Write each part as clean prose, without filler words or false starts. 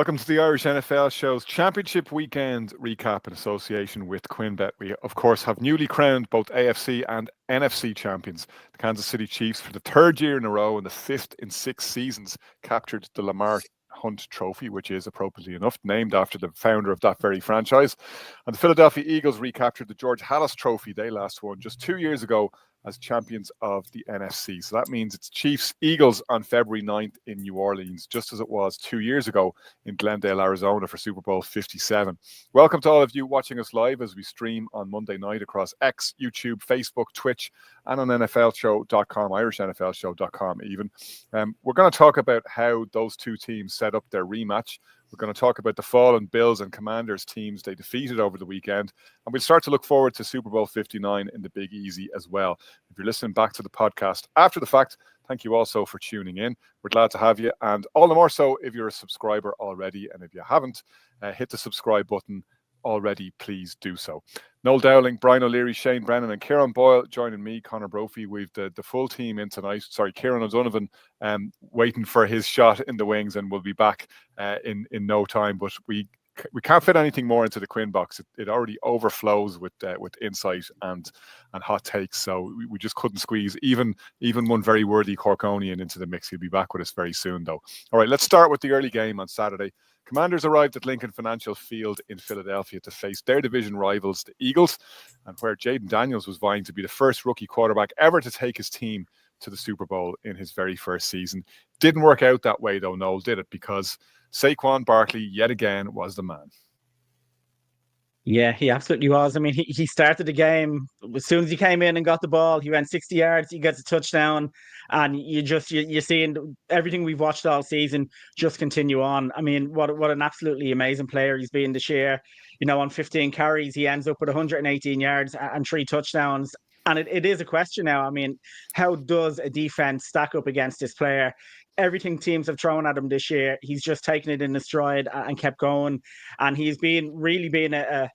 Welcome to the Irish NFL Show's Championship Weekend recap in association with QuinnBet. We, of course, have newly crowned both AFC and NFC champions. The Kansas City Chiefs, for the third year in a row and the fifth in 6 seasons, captured the Lamar Hunt Trophy, which is, appropriately enough, named after the founder of that very franchise. And the Philadelphia Eagles recaptured the George Halas Trophy they last won just 2 years ago as champions of the NFC. So that means it's Chiefs-Eagles on February 9th in New Orleans, just as it was 2 years ago in Glendale, Arizona for Super Bowl 57. Welcome to all of you watching us live as we stream on Monday night across X, YouTube, Facebook, Twitch, and on NFLshow.com, IrishNFLshow.com even. We're going to talk about how those two teams set up their rematch. We're going to talk about the fallen Bills and Commanders teams they defeated over the weekend. And we'll start to look forward to Super Bowl 59 in the Big Easy as well. If you're listening back to the podcast after the fact, thank you also for tuning in. We're glad to have you. And all the more so if you're a subscriber already. And if you haven't, hit the subscribe button already, please do so. Noel Dowling, Brian O'Leary, Shane Brennan, and Kieran Boyle joining me, Conor Brophy. We've the full team in tonight. Sorry, Kieran O'Donovan waiting for his shot in the wings, and we'll be back in no time. But we can't fit anything more into the Quinn box. It already overflows with insight and hot takes. So we just couldn't squeeze even one very worthy Corkonian into the mix. He'll be back with us very soon, though. All right, let's start with the early game on Saturday. Commanders arrived at Lincoln Financial Field in Philadelphia to face their division rivals, the Eagles, and where Jaden Daniels was vying to be the first rookie quarterback ever to take his team to the Super Bowl in his very first season. Didn't work out that way, though, Noel, did it? Because Saquon Barkley, yet again, was the man. Yeah, he absolutely was. I mean, he started the game as soon as he came in and got the ball. He went 60 yards, he gets a touchdown, and you're seeing everything we've watched all season just continue on. I mean, what an absolutely amazing player he's been this year. You know, on 15 carries, he ends up with 118 yards and 3 touchdowns. And it is a question now. I mean, how does a defense stack up against this player? Everything teams have thrown at him this year, he's just taken it in his stride and kept going. And he's really been a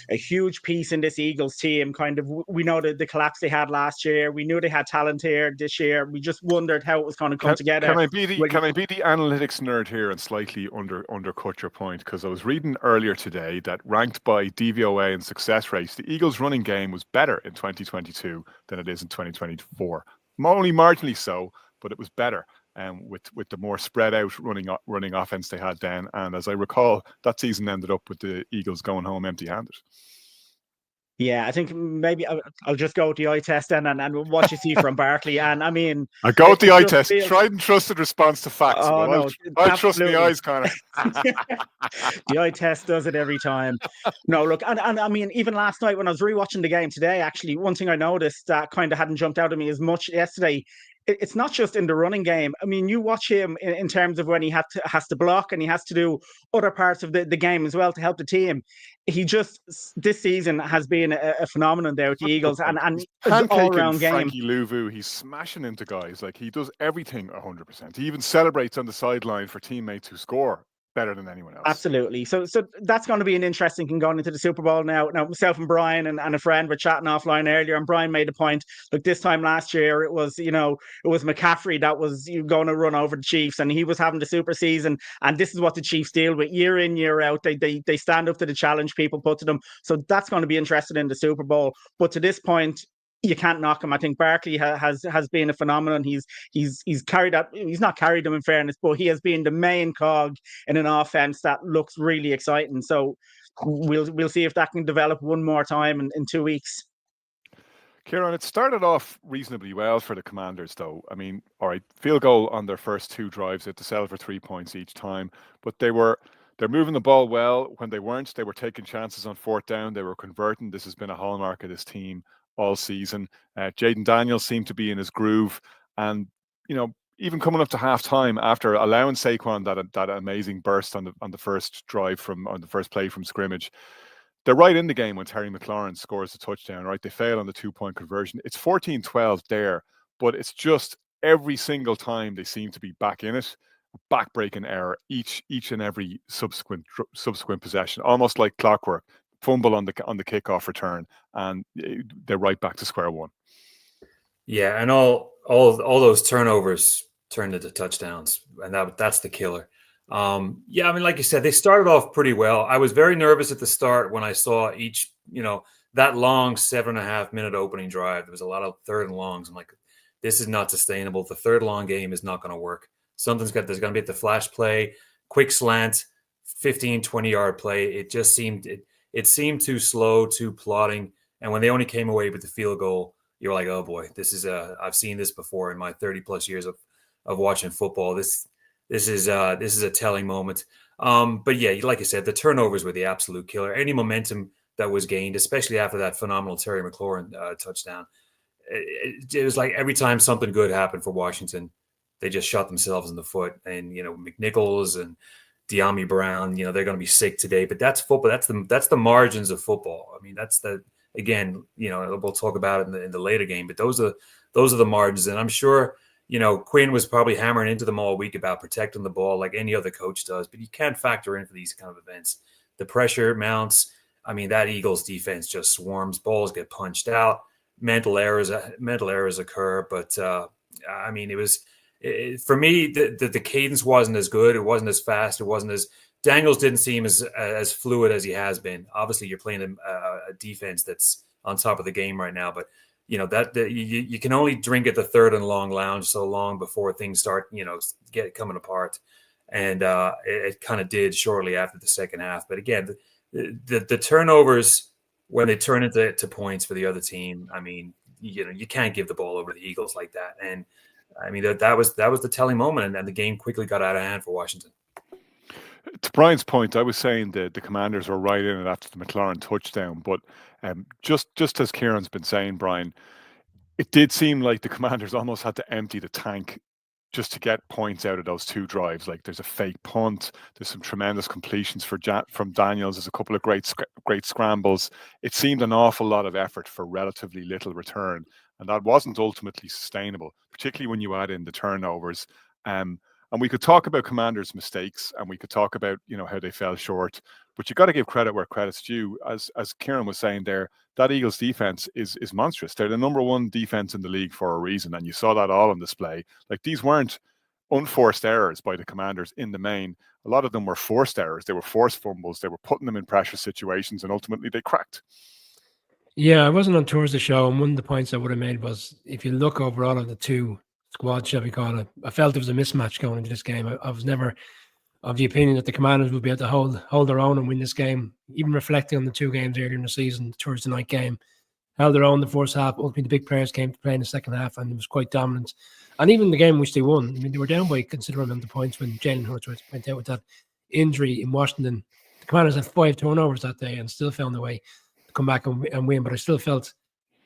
huge piece in this Eagles team. Kind of, we know the collapse they had last year. We knew they had talent here this year. We just wondered how it was going to come together. Can I be the analytics nerd here and slightly undercut your point? Because I was reading earlier today that ranked by DVOA and success rates, the Eagles' running game was better in 2022 than it is in 2024. Only marginally so, but it was better. With the more spread out running offense they had then. And as I recall, that season ended up with the Eagles going home empty-handed. Yeah, I think maybe I'll just go with the eye test then and what you see from Barkley. And I mean, I go with the eye test. Tried and trusted response to facts. Oh, no, I trust the eyes, Conor. The eye test does it every time. No, look, and I mean, even last night when I was rewatching the game today, actually, one thing I noticed that kind of hadn't jumped out at me as much yesterday. It's not just in the running game. I mean, you watch him in terms of when he has to block and he has to do other parts of the game as well to help the team. He just, this season, has been a phenomenon there with the Eagles and an all-round game. Frankie Louvu, he's smashing into guys. Like, he does everything 100%. He even celebrates on the sideline for teammates who score better than anyone else. Absolutely. So that's going to be an interesting thing going into the Super Bowl now. Now, myself and Brian and a friend were chatting offline earlier, and Brian made a point. Look, this time last year, it was McCaffrey that was going to run over the Chiefs, and he was having the super season. And this is what the Chiefs deal with year in, year out. They stand up to the challenge people put to them. So that's going to be interesting in the Super Bowl. But to this point, you can't knock him. I think Barkley has been a phenomenon. He's carried that. He's not carried them in fairness, but he has been the main cog in an offense that looks really exciting. So we'll see if that can develop one more time in 2 weeks. Kieran, it started off reasonably well for the Commanders, though. I mean, all right, field goal on their first 2 drives. They had to settle for 3 points each time, but they're moving the ball well. When they weren't, they were taking chances on 4th down. They were converting. This has been a hallmark of this team all season. Jaden Daniels seemed to be in his groove, and even coming up to halftime after allowing Saquon that amazing burst on the first drive on the first play from scrimmage, they're right in the game when Terry McLaurin scores a touchdown. Right, they fail on the 2-point conversion. It's 14-12 there, but it's just every single time they seem to be back in it. Back-breaking error each and every subsequent possession, almost like clockwork. Fumble on the kickoff return, and they're right back to square one. Yeah, and all those turnovers turned into touchdowns, and that's the killer. Yeah, I mean, like you said, they started off pretty well. I was very nervous at the start when I saw each, that long 7.5 minute opening drive. There was a lot of third and longs. I'm like, this is not sustainable. The third long game is not going to work. There's going to be the flash play, quick slant, 15, 20-yard play. It seemed too slow, too plodding. And when they only came away with the field goal, you're like, oh boy, I've seen this before in my 30 plus years of watching football. This is a telling moment. But yeah, like I said, the turnovers were the absolute killer. Any momentum that was gained, especially after that phenomenal Terry McLaurin touchdown, it was like every time something good happened for Washington, they just shot themselves in the foot. And McNichols and De'Ami Brown, they're going to be sick today. But that's football. That's the margins of football. I mean, again, we'll talk about it in the later game. But those are the margins, and I'm sure. Quinn was probably hammering into them all week about protecting the ball like any other coach does, but you can't factor in for these kind of events. The pressure mounts. I mean, that Eagles defense just swarms. Balls get punched out. Mental errors occur. But I mean, for me, the cadence wasn't as good. It wasn't as fast. It wasn't as Daniels didn't seem as fluid as he has been. Obviously, you're playing a defense that's on top of the game right now, but you can only drink at the third and long lounge so long before things start, coming apart. And it kind of did shortly after the second half. But again, the turnovers, when they turn into points for the other team, I mean, you can't give the ball over to the Eagles like that. And I mean, that was the telling moment. And then the game quickly got out of hand for Washington. To Brian's point, I was saying that the Commanders were right in it after the McLaurin touchdown. But just as Kieran's been saying, Brian, it did seem like the Commanders almost had to empty the tank just to get points out of those two drives. Like there's a fake punt, there's some tremendous completions from Daniels, there's a couple of great scrambles. It seemed an awful lot of effort for relatively little return, and that wasn't ultimately sustainable, particularly when you add in the turnovers. And we could talk about Commanders' mistakes, and we could talk about how they fell short. But you got to give credit where credit's due. As Kieran was saying there, that Eagles defense is monstrous. They're the number one defense in the league for a reason, and you saw that all on display. Like these weren't unforced errors by the Commanders in the main. A lot of them were forced errors. They were forced fumbles. They were putting them in pressure situations, and ultimately they cracked. Yeah, I wasn't on tours of the show, and one of the points I would have made was if you look overall at the two squads, shall we call it, I felt there was a mismatch going into this game. I was never of the opinion that the Commanders would be able to hold their own and win this game, even reflecting on the two games earlier in the season, the Thursday night game. Held their own the first half. Ultimately, the big players came to play in the second half, and it was quite dominant. And even the game which they won, I mean, they were down by a considerable amount of points when Jalen Hurts went out with that injury in Washington. The Commanders had 5 turnovers that day and still found a way to come back and win. But I still felt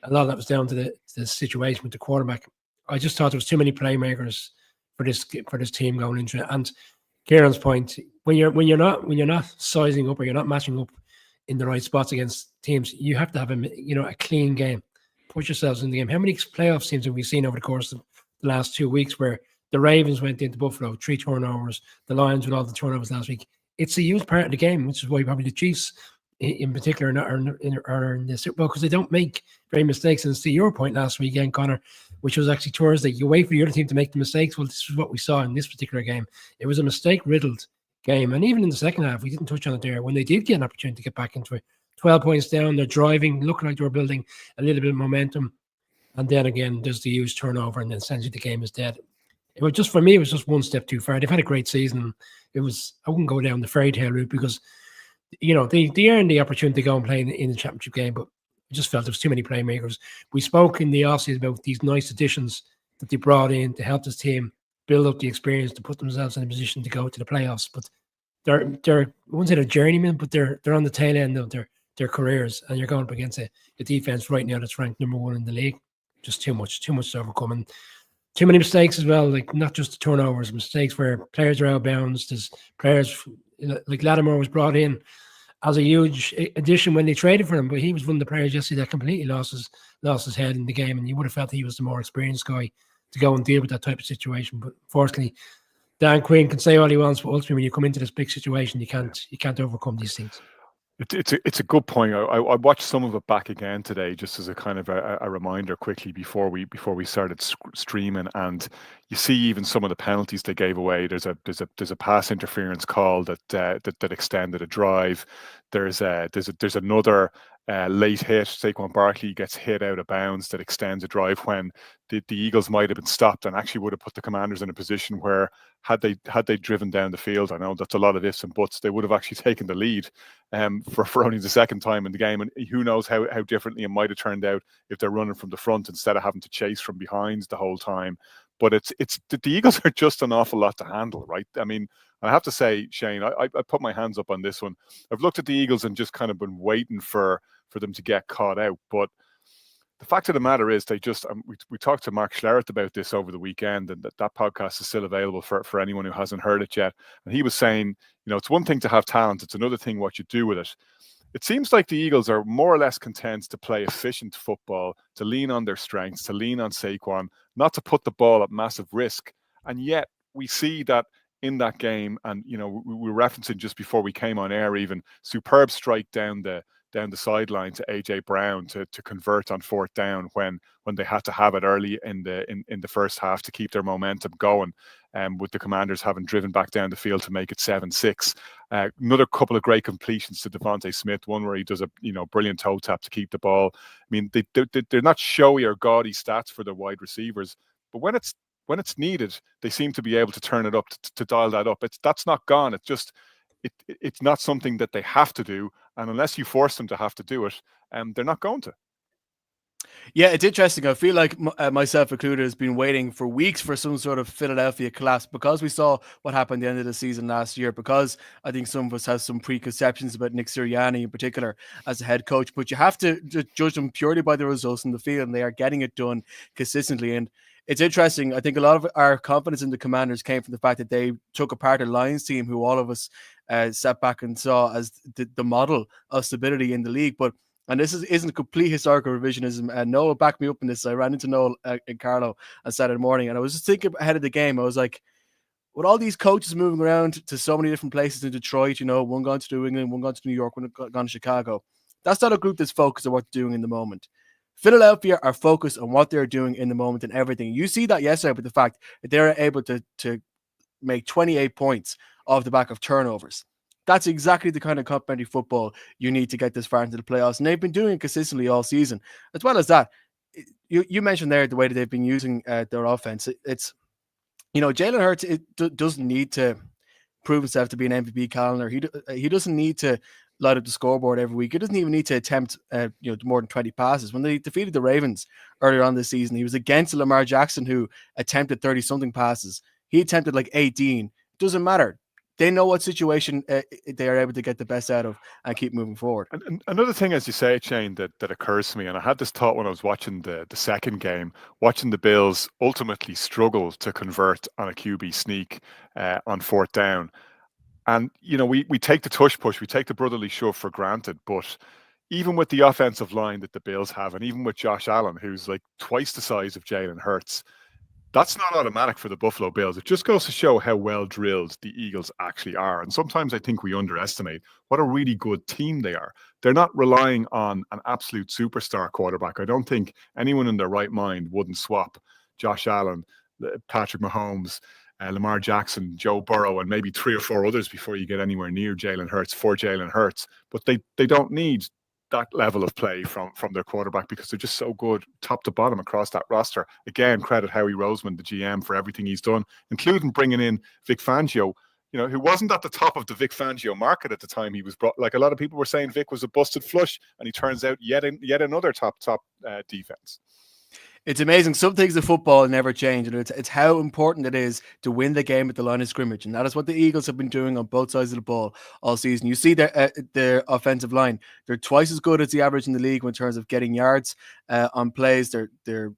a lot of that was down to the situation with the quarterback. I just thought there was too many playmakers for this team going into it. And Kieran's point, when you're not sizing up or you're not matching up in the right spots against teams, you have to have a clean game. Put yourselves in the game. How many playoff teams have we seen over the course of the last 2 weeks where the Ravens went into Buffalo, 3 turnovers, the Lions with all the turnovers last week? It's a huge part of the game, which is why probably the Chiefs in particular are in the Super Bowl, because they don't make very mistakes. And to your point last weekend, Connor, which was actually Thursday, you wait for the other team to make the mistakes. Well, this is what we saw in this particular game. It was a mistake-riddled game. And even in the second half, we didn't touch on it there. When they did get an opportunity to get back into it, 12 points down, they're driving, looking like they were building a little bit of momentum. And then again, there's the huge turnover, and then essentially the game is dead. It was just, for me, it was just one step too far. They've had a great season. I wouldn't go down the fairy tale route because, they earned the opportunity to go and play in the championship game, but I just felt there was too many playmakers. We spoke in the offseason about these nice additions that they brought in to help this team build up the experience to put themselves in a position to go to the playoffs. But they're I wouldn't say they're journeymen, but they're on the tail end of their careers, and you're going up against a defense right now that's ranked number 1 in the league. Just too much to overcome, and too many mistakes as well. Like not just the turnovers, mistakes where players are out of bounds. There's players like Lattimore was brought in as a huge addition when they traded for him, but he was one of the players yesterday that completely lost his head in the game, and you would have felt he was the more experienced guy to go and deal with that type of situation. But fortunately, Dan Quinn can say all he wants, but ultimately when you come into this big situation, you can't overcome these things. It's a good point. I watched some of it back again today, just as a kind of a reminder quickly before we started streaming. And you see even some of the penalties they gave away. There's a pass interference call that extended a drive. There's another late hit. Saquon Barkley gets hit out of bounds that extends a drive when the Eagles might have been stopped and actually would have put the Commanders in a position where had they driven down the field, I know that's a lot of ifs and buts, they would have actually taken the lead for only the second time in the game. And who knows how differently it might have turned out if they're running from the front instead of having to chase from behind the whole time. But it's the Eagles are just an awful lot to handle, right? I mean, I have to say, Shane, I put my hands up on this one. I've looked at the Eagles and just kind of been waiting for them to get caught out. But the fact of the matter is, they just we talked to Mark Schlereth about this over the weekend, and that podcast is still available for anyone who hasn't heard it yet. And he was saying, it's one thing to have talent; it's another thing what you do with it. It seems like the Eagles are more or less content to play efficient football, to lean on their strengths, to lean on Saquon, not to put the ball at massive risk. And yet we see that in that game, and we were referencing just before we came on air, even superb strike down the sideline to AJ Brown to convert on fourth down when they had to have it early in the first half to keep their momentum going, with the Commanders having driven back down the field to make it 7-6. Another couple of great completions to Devontae Smith, one where he does a brilliant toe tap to keep the ball. I mean, they're not showy or gaudy stats for their wide receivers, but when it's needed, they seem to be able to turn it up to dial that up. That's not gone. It's just it's not something that they have to do, and unless you force them to have to do it, they're not going to. Yeah, it's interesting. I feel like myself included has been waiting for weeks for some sort of Philadelphia collapse, because we saw what happened at the end of the season last year, because I think some of us have some preconceptions about Nick Sirianni in particular as a head coach, but you have to judge them purely by the results in the field, and they are getting it done consistently. And it's interesting. I think a lot of our confidence in the Commanders came from the fact that they took apart a Lions team who all of us sat back and saw as the model of stability in the league. And this isn't complete historical revisionism. And Noah backed me up in this. I ran into Noah and Carlo on Saturday morning, and I was just thinking ahead of the game. I was like, with all these coaches moving around to so many different places in Detroit, one gone to New England, one gone to New York, one gone to Chicago. That's not a group that's focused on what they're doing in the moment. Philadelphia are focused on what they're doing in the moment and everything. You see that yesterday with the fact that they're able to make 28 points off the back of turnovers. That's exactly the kind of complementary football you need to get this far into the playoffs. And they've been doing it consistently all season. As well as that, you mentioned there the way that they've been using their offense. It's, Jalen Hurts doesn't need to prove himself to be an MVP calendar. He doesn't need to light up the scoreboard every week. He doesn't even need to attempt more than 20 passes. When they defeated the Ravens earlier on this season, he was against Lamar Jackson, who attempted 30-something passes. He attempted like 18. Doesn't matter. They know what situation they are able to get the best out of and keep moving forward. And another thing, as you say, Shane, that occurs to me, and I had this thought when I was watching the second game, watching the Bills ultimately struggle to convert on a QB sneak on fourth down. And, we take the tush push, we take the brotherly shove for granted, but even with the offensive line that the Bills have, and even with Josh Allen, who's like twice the size of Jalen Hurts, that's not automatic for the Buffalo Bills. It just goes to show how well drilled the Eagles actually are. And sometimes I think we underestimate what a really good team they are. They're not relying on an absolute superstar quarterback. I don't think anyone in their right mind wouldn't swap Josh Allen, Patrick Mahomes, Lamar Jackson, Joe Burrow, and maybe 3 or 4 others before you get anywhere near Jalen Hurts for Jalen Hurts. But they don't need that level of play from their quarterback, because they're just so good top to bottom across that roster. Again, credit Howie Roseman, the GM, for everything he's done, including bringing in Vic Fangio, who wasn't at the top of the Vic Fangio market at the time he was brought. Like, a lot of people were saying Vic was a busted flush, and he turns out yet another top defense. It's amazing. Some things in football never change, and it's how important it is to win the game at the line of scrimmage, and that is what the Eagles have been doing on both sides of the ball all season. You see their offensive line; they're twice as good as the average in the league in terms of getting yards on plays. The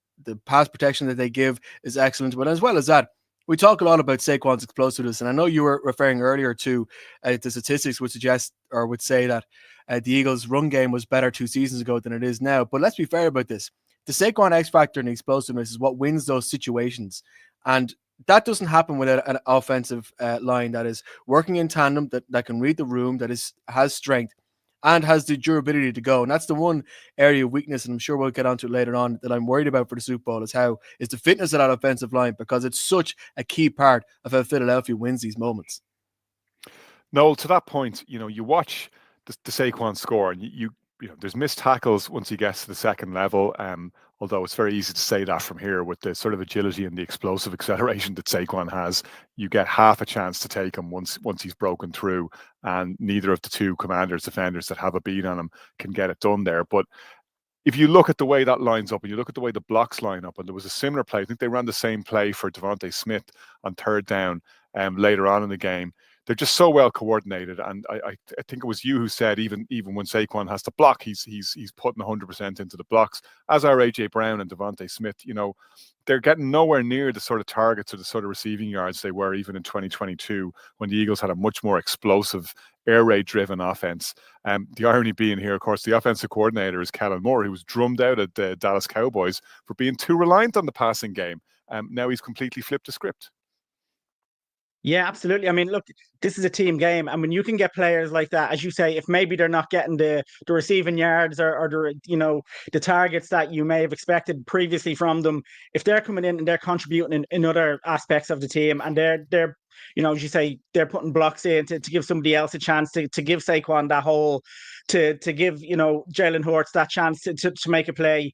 pass protection that they give is excellent, but as well as that, we talk a lot about Saquon's explosiveness, and I know you were referring earlier to the statistics would suggest or would say that the Eagles' run game was better 2 seasons ago than it is now. But let's be fair about this. The Saquon X factor and explosiveness is what wins those situations. And that doesn't happen without an offensive line that is working in tandem, that can read the room, that has strength. and has the durability to go. And that's the one area of weakness, and I'm sure we'll get onto it later on, that I'm worried about for the Super Bowl is the fitness of that offensive line, because it's such a key part of how Philadelphia wins these moments. Noel, to that point, you watch the Saquon score, and there's missed tackles once he gets to the second level. Although it's very easy to say that from here with the sort of agility and the explosive acceleration that Saquon has, you get half a chance to take him once he's broken through, and neither of the two Commanders defenders that have a beat on him can get it done there. But if you look at the way that lines up and you look at the way the blocks line up, and there was a similar play, I think they ran the same play for Devontae Smith on third down later on in the game. They're just so well coordinated, and I think it was you who said even when Saquon has to block, he's putting 100% into the blocks, as are AJ Brown and Devontae Smith. They're getting nowhere near the sort of targets or the sort of receiving yards they were even in 2022 when the Eagles had a much more explosive, air raid driven offense. The irony being here, of course, the offensive coordinator is Kellen Moore, who was drummed out at the Dallas Cowboys for being too reliant on the passing game. Now he's completely flipped the script. Yeah, absolutely. I mean, look, this is a team game. I mean, you can get players like that, as you say, if maybe they're not getting the receiving yards or the targets that you may have expected previously from them. If they're coming in and they're contributing in other aspects of the team, and they're as you say, they're putting blocks in to give somebody else a chance, to give Saquon that hole, to give Jalen Hurts that chance to make a play.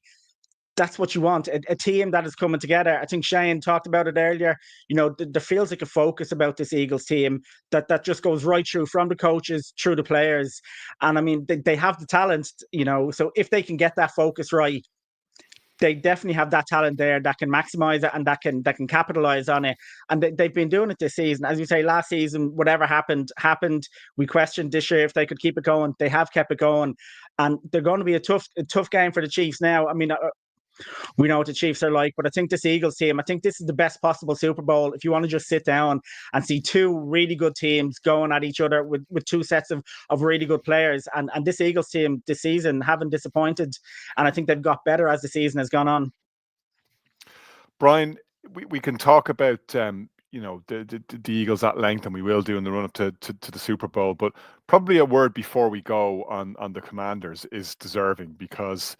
That's what you want, a team that is coming together. I think Shane talked about it earlier. There feels like a focus about this Eagles team that just goes right through, from the coaches through the players. And I mean, they have the talent, so if they can get that focus right, they definitely have that talent there that can maximize it and that can capitalize on it. And they've been doing it this season. As you say, last season, whatever happened. We questioned this year if they could keep it going. They have kept it going, and they're going to be a tough game for the Chiefs now. I mean, we know what the Chiefs are like, but I think this Eagles team, I think this is the best possible Super Bowl if you want to just sit down and see two really good teams going at each other with two sets of really good players. And this Eagles team this season haven't disappointed, and I think they've got better as the season has gone on. Brian, we can talk about the Eagles at length, and we will do in the run up to the Super Bowl, but probably a word before we go on the Commanders is deserving, because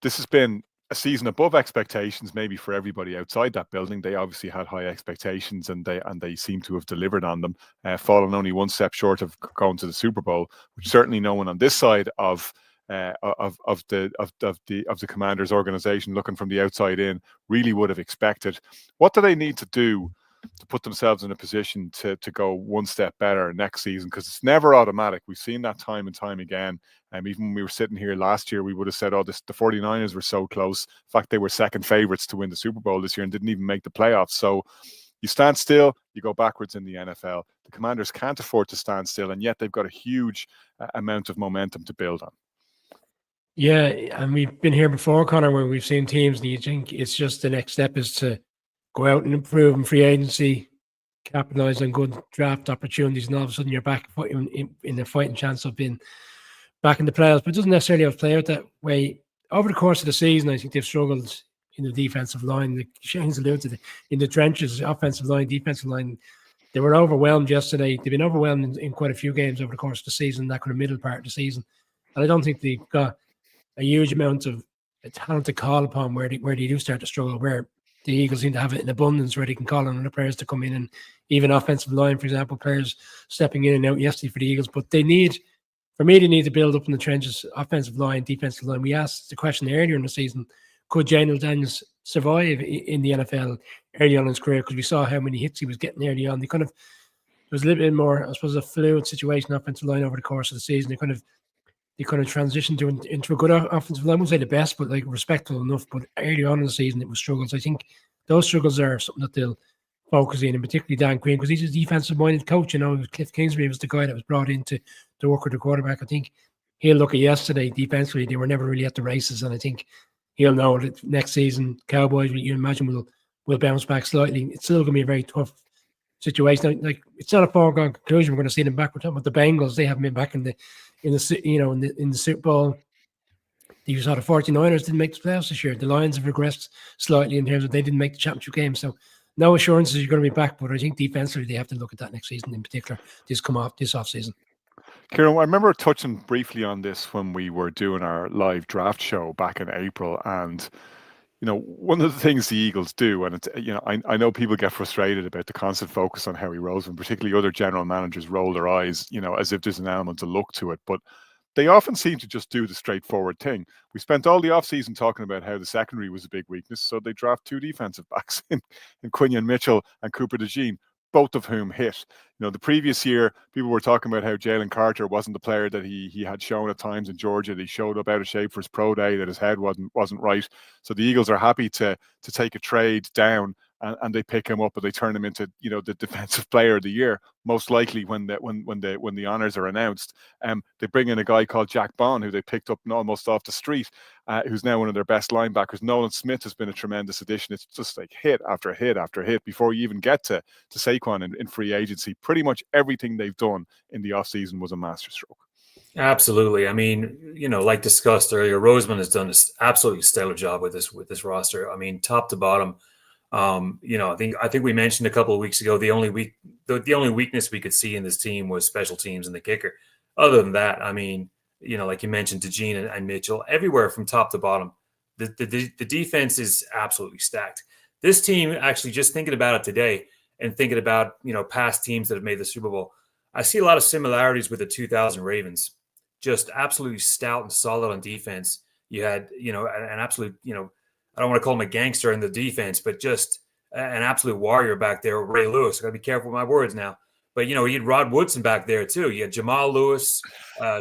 this has been a season above expectations, maybe for everybody outside that building. They obviously had high expectations, and they seem to have delivered on them, fallen only one step short of going to the Super Bowl, which certainly no one on this side of the Commanders organization, looking from the outside in, really would have expected. What do they need to do to put themselves in a position to go one step better next season? Because it's never automatic. We've seen that time and time again. Even when we were sitting here last year, we would have said, the 49ers were so close. In fact, they were second favorites to win the Super Bowl this year and didn't even make the playoffs. So you stand still, you go backwards in the NFL. The Commanders can't afford to stand still, and yet they've got a huge amount of momentum to build on. Yeah, and we've been here before, Connor, where we've seen teams, and you think it's just the next step is to go out and improve in free agency, capitalize on good draft opportunities, and all of a sudden you're back in a fighting chance of being back in the playoffs. But it doesn't necessarily have to play out that way. Over the course of the season, I think they've struggled in the defensive line. Like Shane's alluded to, in the trenches, offensive line, defensive line. They were overwhelmed yesterday. They've been overwhelmed in quite a few games over the course of the season, that kind of middle part of the season. And I don't think they've got a huge amount of talent to call upon where they do start to struggle, where the Eagles seem to have it in abundance, where they can call on other players to come in, and even offensive line, for example, players stepping in and out yesterday for the Eagles. But they need to build up in the trenches, offensive line, defensive line. We asked the question earlier in the season, could Jalen Daniels survive in the NFL early on in his career? Because we saw how many hits he was getting early on. There was a little bit more, I suppose, a fluid situation offensive line over the course of the season. They kind of transitioned into a good offensive line. I wouldn't say the best, but like respectable enough. But early on in the season, it was struggles. I think those struggles are something that they'll focus in, and particularly Dan Quinn, because he's a defensive-minded coach. Cliff Kingsbury was the guy that was brought in to work with the quarterback. I think he'll look at yesterday defensively. They were never really at the races, and I think he'll know that next season, Cowboys, you imagine, will bounce back slightly. It's still going to be a very tough situation. Like, it's not a foregone conclusion we're going to see them back. We're talking about the Bengals. They haven't been back in the Super Bowl. You saw the 49ers didn't make the playoffs this year. The Lions have regressed slightly in terms of they didn't make the championship game. So no assurances you're going to be back, but I think defensively they have to look at that next season in particular, this offseason. Kieran, I remember touching briefly on this when we were doing our live draft show back in April, and one of the things the Eagles do, and I know people get frustrated about the constant focus on Howie Roseman, particularly other general managers roll their eyes, as if there's an element of luck to it, but they often seem to just do the straightforward thing. We spent all the offseason talking about how the secondary was a big weakness, so they draft 2 defensive backs in Quinion Mitchell and Cooper DeJean, both of whom hit. The previous year, people were talking about how Jalen Carter wasn't the player that he had shown at times in Georgia. That he showed up out of shape for his pro day, that his head wasn't right. So the Eagles are happy to take a trade down, and they pick him up and they turn him into the defensive player of the year, most likely when the honors are announced. They bring in a guy called Jack Bond, who they picked up almost off the street, who's now one of their best linebackers. Nolan Smith has been a tremendous addition. It's just like hit after hit after hit before you even get to Saquon in free agency. Pretty much everything they've done in the offseason was a masterstroke. Absolutely. I mean, like discussed earlier, Roseman has done an absolutely stellar job with this roster. I mean, top to bottom. I think we mentioned a couple of weeks ago the only weakness we could see in this team was special teams and the kicker. Other than that, I mean, like you mentioned, DeJean and Mitchell, everywhere from top to bottom, the defense is absolutely stacked. This team, actually, just thinking about it today and thinking about past teams that have made the Super Bowl, I see a lot of similarities with the 2000 Ravens. Just absolutely stout and solid on defense. You had an absolute I don't want to call him a gangster in the defense, but just an absolute warrior back there, Ray Lewis. I got to be careful with my words now. But, he had Rod Woodson back there, too. You had Jamal Lewis,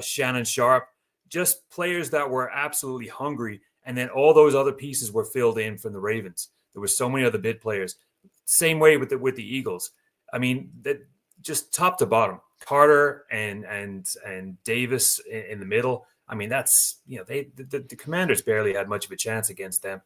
Shannon Sharp, just players that were absolutely hungry. And then all those other pieces were filled in from the Ravens. There were so many other bid players. Same way with the Eagles. I mean, that just top to bottom, Carter and Davis in the middle. I mean, that's, the Commanders barely had much of a chance against them.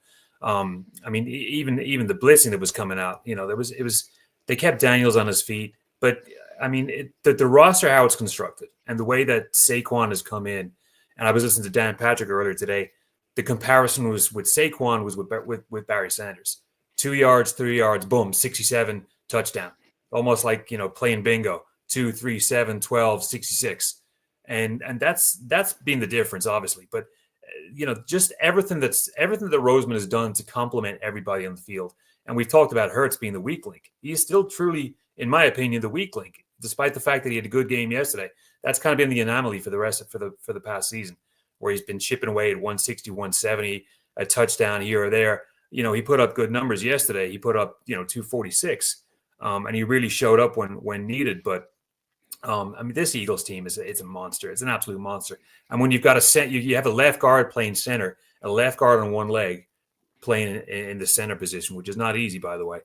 I mean, even the blitzing that was coming out, they kept Daniels on his feet. But I mean, the roster, how it's constructed and the way that Saquon has come in, and I was listening to Dan Patrick earlier today, the comparison was with Saquon was with Barry Sanders. 2 yards, 3 yards, boom, 67, touchdown. Almost like, playing bingo, 2, 3, 7, 12, 66. And that's been the difference, obviously. But just everything that Roseman has done to complement everybody on the field. And we've talked about Hurts being the weak link. He is still truly, in my opinion, the weak link, despite the fact that he had a good game yesterday. That's kind of been the anomaly for the past season, where he's been chipping away at 160, 170, a touchdown here or there. He put up good numbers yesterday. He put up 246, and he really showed up when needed. But I mean, this Eagles team it's a monster. It's an absolute monster. And when you've got you have a left guard playing center, a left guard on one leg playing in the center position, which is not easy, by the way.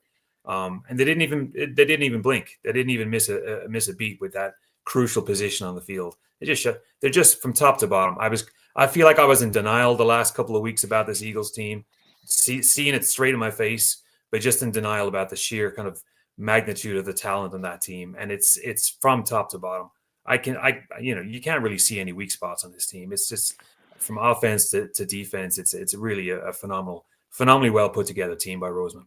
And they didn't even blink. They didn't even miss a beat with that crucial position on the field. They're just from top to bottom. I feel like I was in denial the last couple of weeks about this Eagles team, seeing it straight in my face, but just in denial about the sheer kind of magnitude of the talent on that team. And it's from top to bottom. You can't really see any weak spots on this team. It's just from offense to defense. It's really a phenomenally well put together team by Roseman.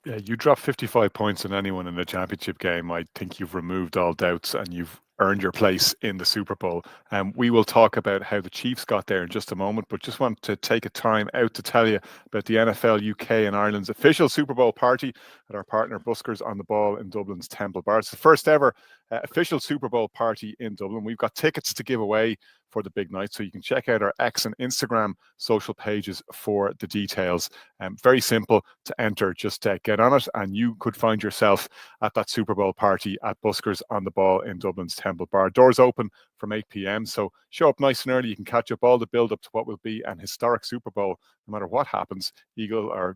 Yeah, you drop 55 points on anyone in the championship game. I think you've removed all doubts and you've earned your place in the Super Bowl. We will talk about how the Chiefs got there in just a moment, but just want to take a time out to tell you about the NFL UK and Ireland's official Super Bowl party at our partner Buskers on the Ball in Dublin's Temple Bar. It's the first ever official Super Bowl party in Dublin. We've got tickets to give away for the big night, so you can check out our X and Instagram social pages for the details. Very simple to enter. Just get on it and you could find yourself at that Super Bowl party at Buskers on the Ball in Dublin's Temple Bar. Doors open from 8 p.m. So show up nice and early. You can catch up all the build up to what will be an historic Super Bowl. No matter what happens,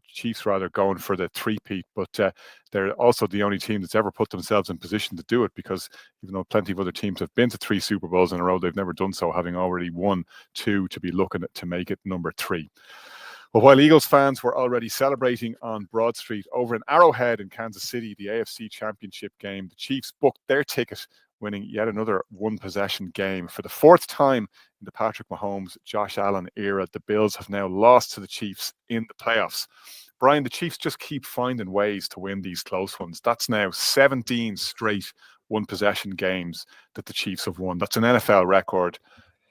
Chiefs rather, going for the three-peat. But they're also the only team that's ever put themselves in position to do it, because even though plenty of other teams have been to 3 Super Bowls in a row, they've never done so, having already won 2 to be looking to make it number 3. Well, while Eagles fans were already celebrating on Broad Street, over in Arrowhead in Kansas City, the AFC Championship game, the Chiefs booked their ticket, winning yet another one-possession game. For the 4th time in the Patrick Mahomes, Josh Allen era, the Bills have now lost to the Chiefs in the playoffs. Brian, the Chiefs just keep finding ways to win these close ones. That's now 17 straight one-possession games that the Chiefs have won. That's an NFL record.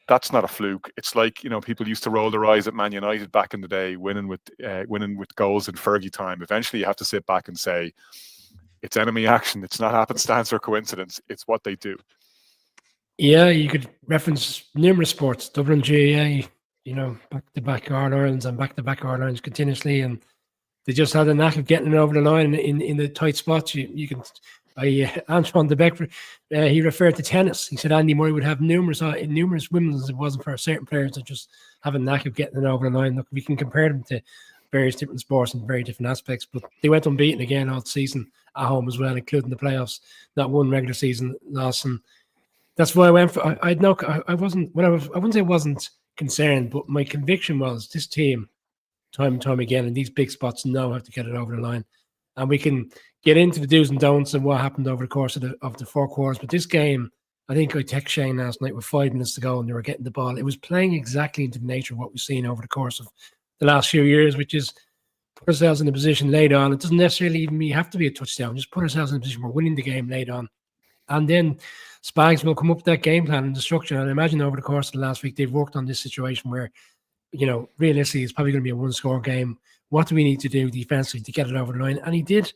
That's not a fluke. It's like, people used to roll their eyes at Man United back in the day, winning with goals in Fergie time. Eventually, you have to sit back and say, it's enemy action. It's not happenstance or coincidence. It's what they do. Yeah, you could reference numerous sports, Dublin GAA, back-to-back All-Irelands and back-to-back All-Irelands continuously, and they just had a knack of getting it over the line in the tight spots. You can, Antoine de Beck, he referred to tennis. He said Andy Murray would have numerous women if it wasn't for certain players that just have a knack of getting it over the line. Look, we can compare them to various different sports and very different aspects, but they went unbeaten again all season at home as well, including the playoffs. Not one regular season loss, and that's why I went for. I wouldn't say I wasn't concerned, but my conviction was this team, time and time again, in these big spots, know how to get it over the line, and we can get into the do's and don'ts and what happened over the course of the 4 quarters. But this game, I think I texted Shane last night with 5 minutes to go, and they were getting the ball. It was playing exactly into the nature of what we've seen over the course of the last few years, which is put ourselves in a position late on. It doesn't necessarily even have to be a touchdown. Just put ourselves in a position where we're winning the game late on, and then Spags will come up with that game plan and the structure. And I imagine over the course of the last week, they've worked on this situation where, realistically, it's probably going to be a 1-score game. What do we need to do defensively to get it over the line? And he did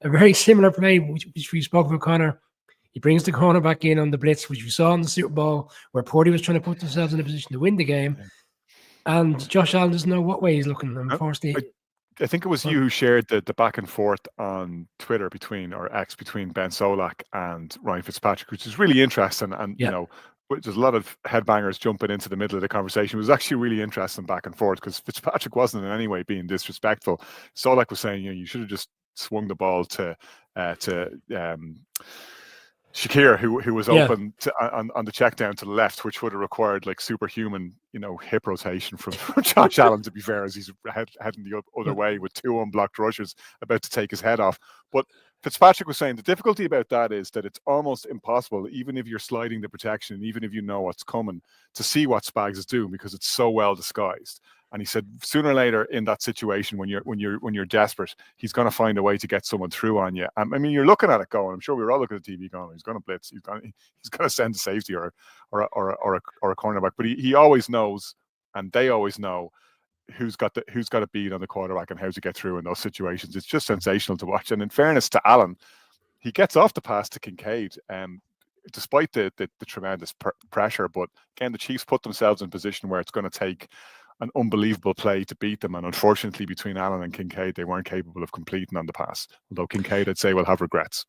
a very similar play, which we spoke about, Connor. He brings the corner back in on the blitz, which we saw in the Super Bowl, where Purdy was trying to put themselves in a position to win the game. And Josh Allen doesn't know what way he's looking. Unfortunately, I think it was you who shared the back and forth on Twitter between Ben Solak and Ryan Fitzpatrick, which is really interesting. And, there's a lot of headbangers jumping into the middle of the conversation. It was actually really interesting back and forth because Fitzpatrick wasn't in any way being disrespectful. Solak was saying, you should have just swung the ball to Shakir, who was open on the check down to the left, which would have required like superhuman, hip rotation from Josh Allen, to be fair, as he's heading the other way with 2 unblocked rushers about to take his head off. But Fitzpatrick was saying the difficulty about that is that it's almost impossible, even if you're sliding the protection, even if you know what's coming, to see what Spags is doing because it's so well disguised. And he said sooner or later in that situation, when you're desperate, he's going to find a way to get someone through on you. I mean, you're looking at it going. I'm sure we were all looking at the TV going, he's going to blitz. He's going to send a safety or a cornerback. But he always knows, and they always know who's got a bead on the quarterback and how to get through in those situations. It's just sensational to watch. And in fairness to Allen, he gets off the pass to Kincaid, despite the tremendous pressure. But again, the Chiefs put themselves in a position where it's going to take an unbelievable play to beat them, and unfortunately between Allen and Kincaid they weren't capable of completing on the pass, although Kincaid I'd say will have regrets.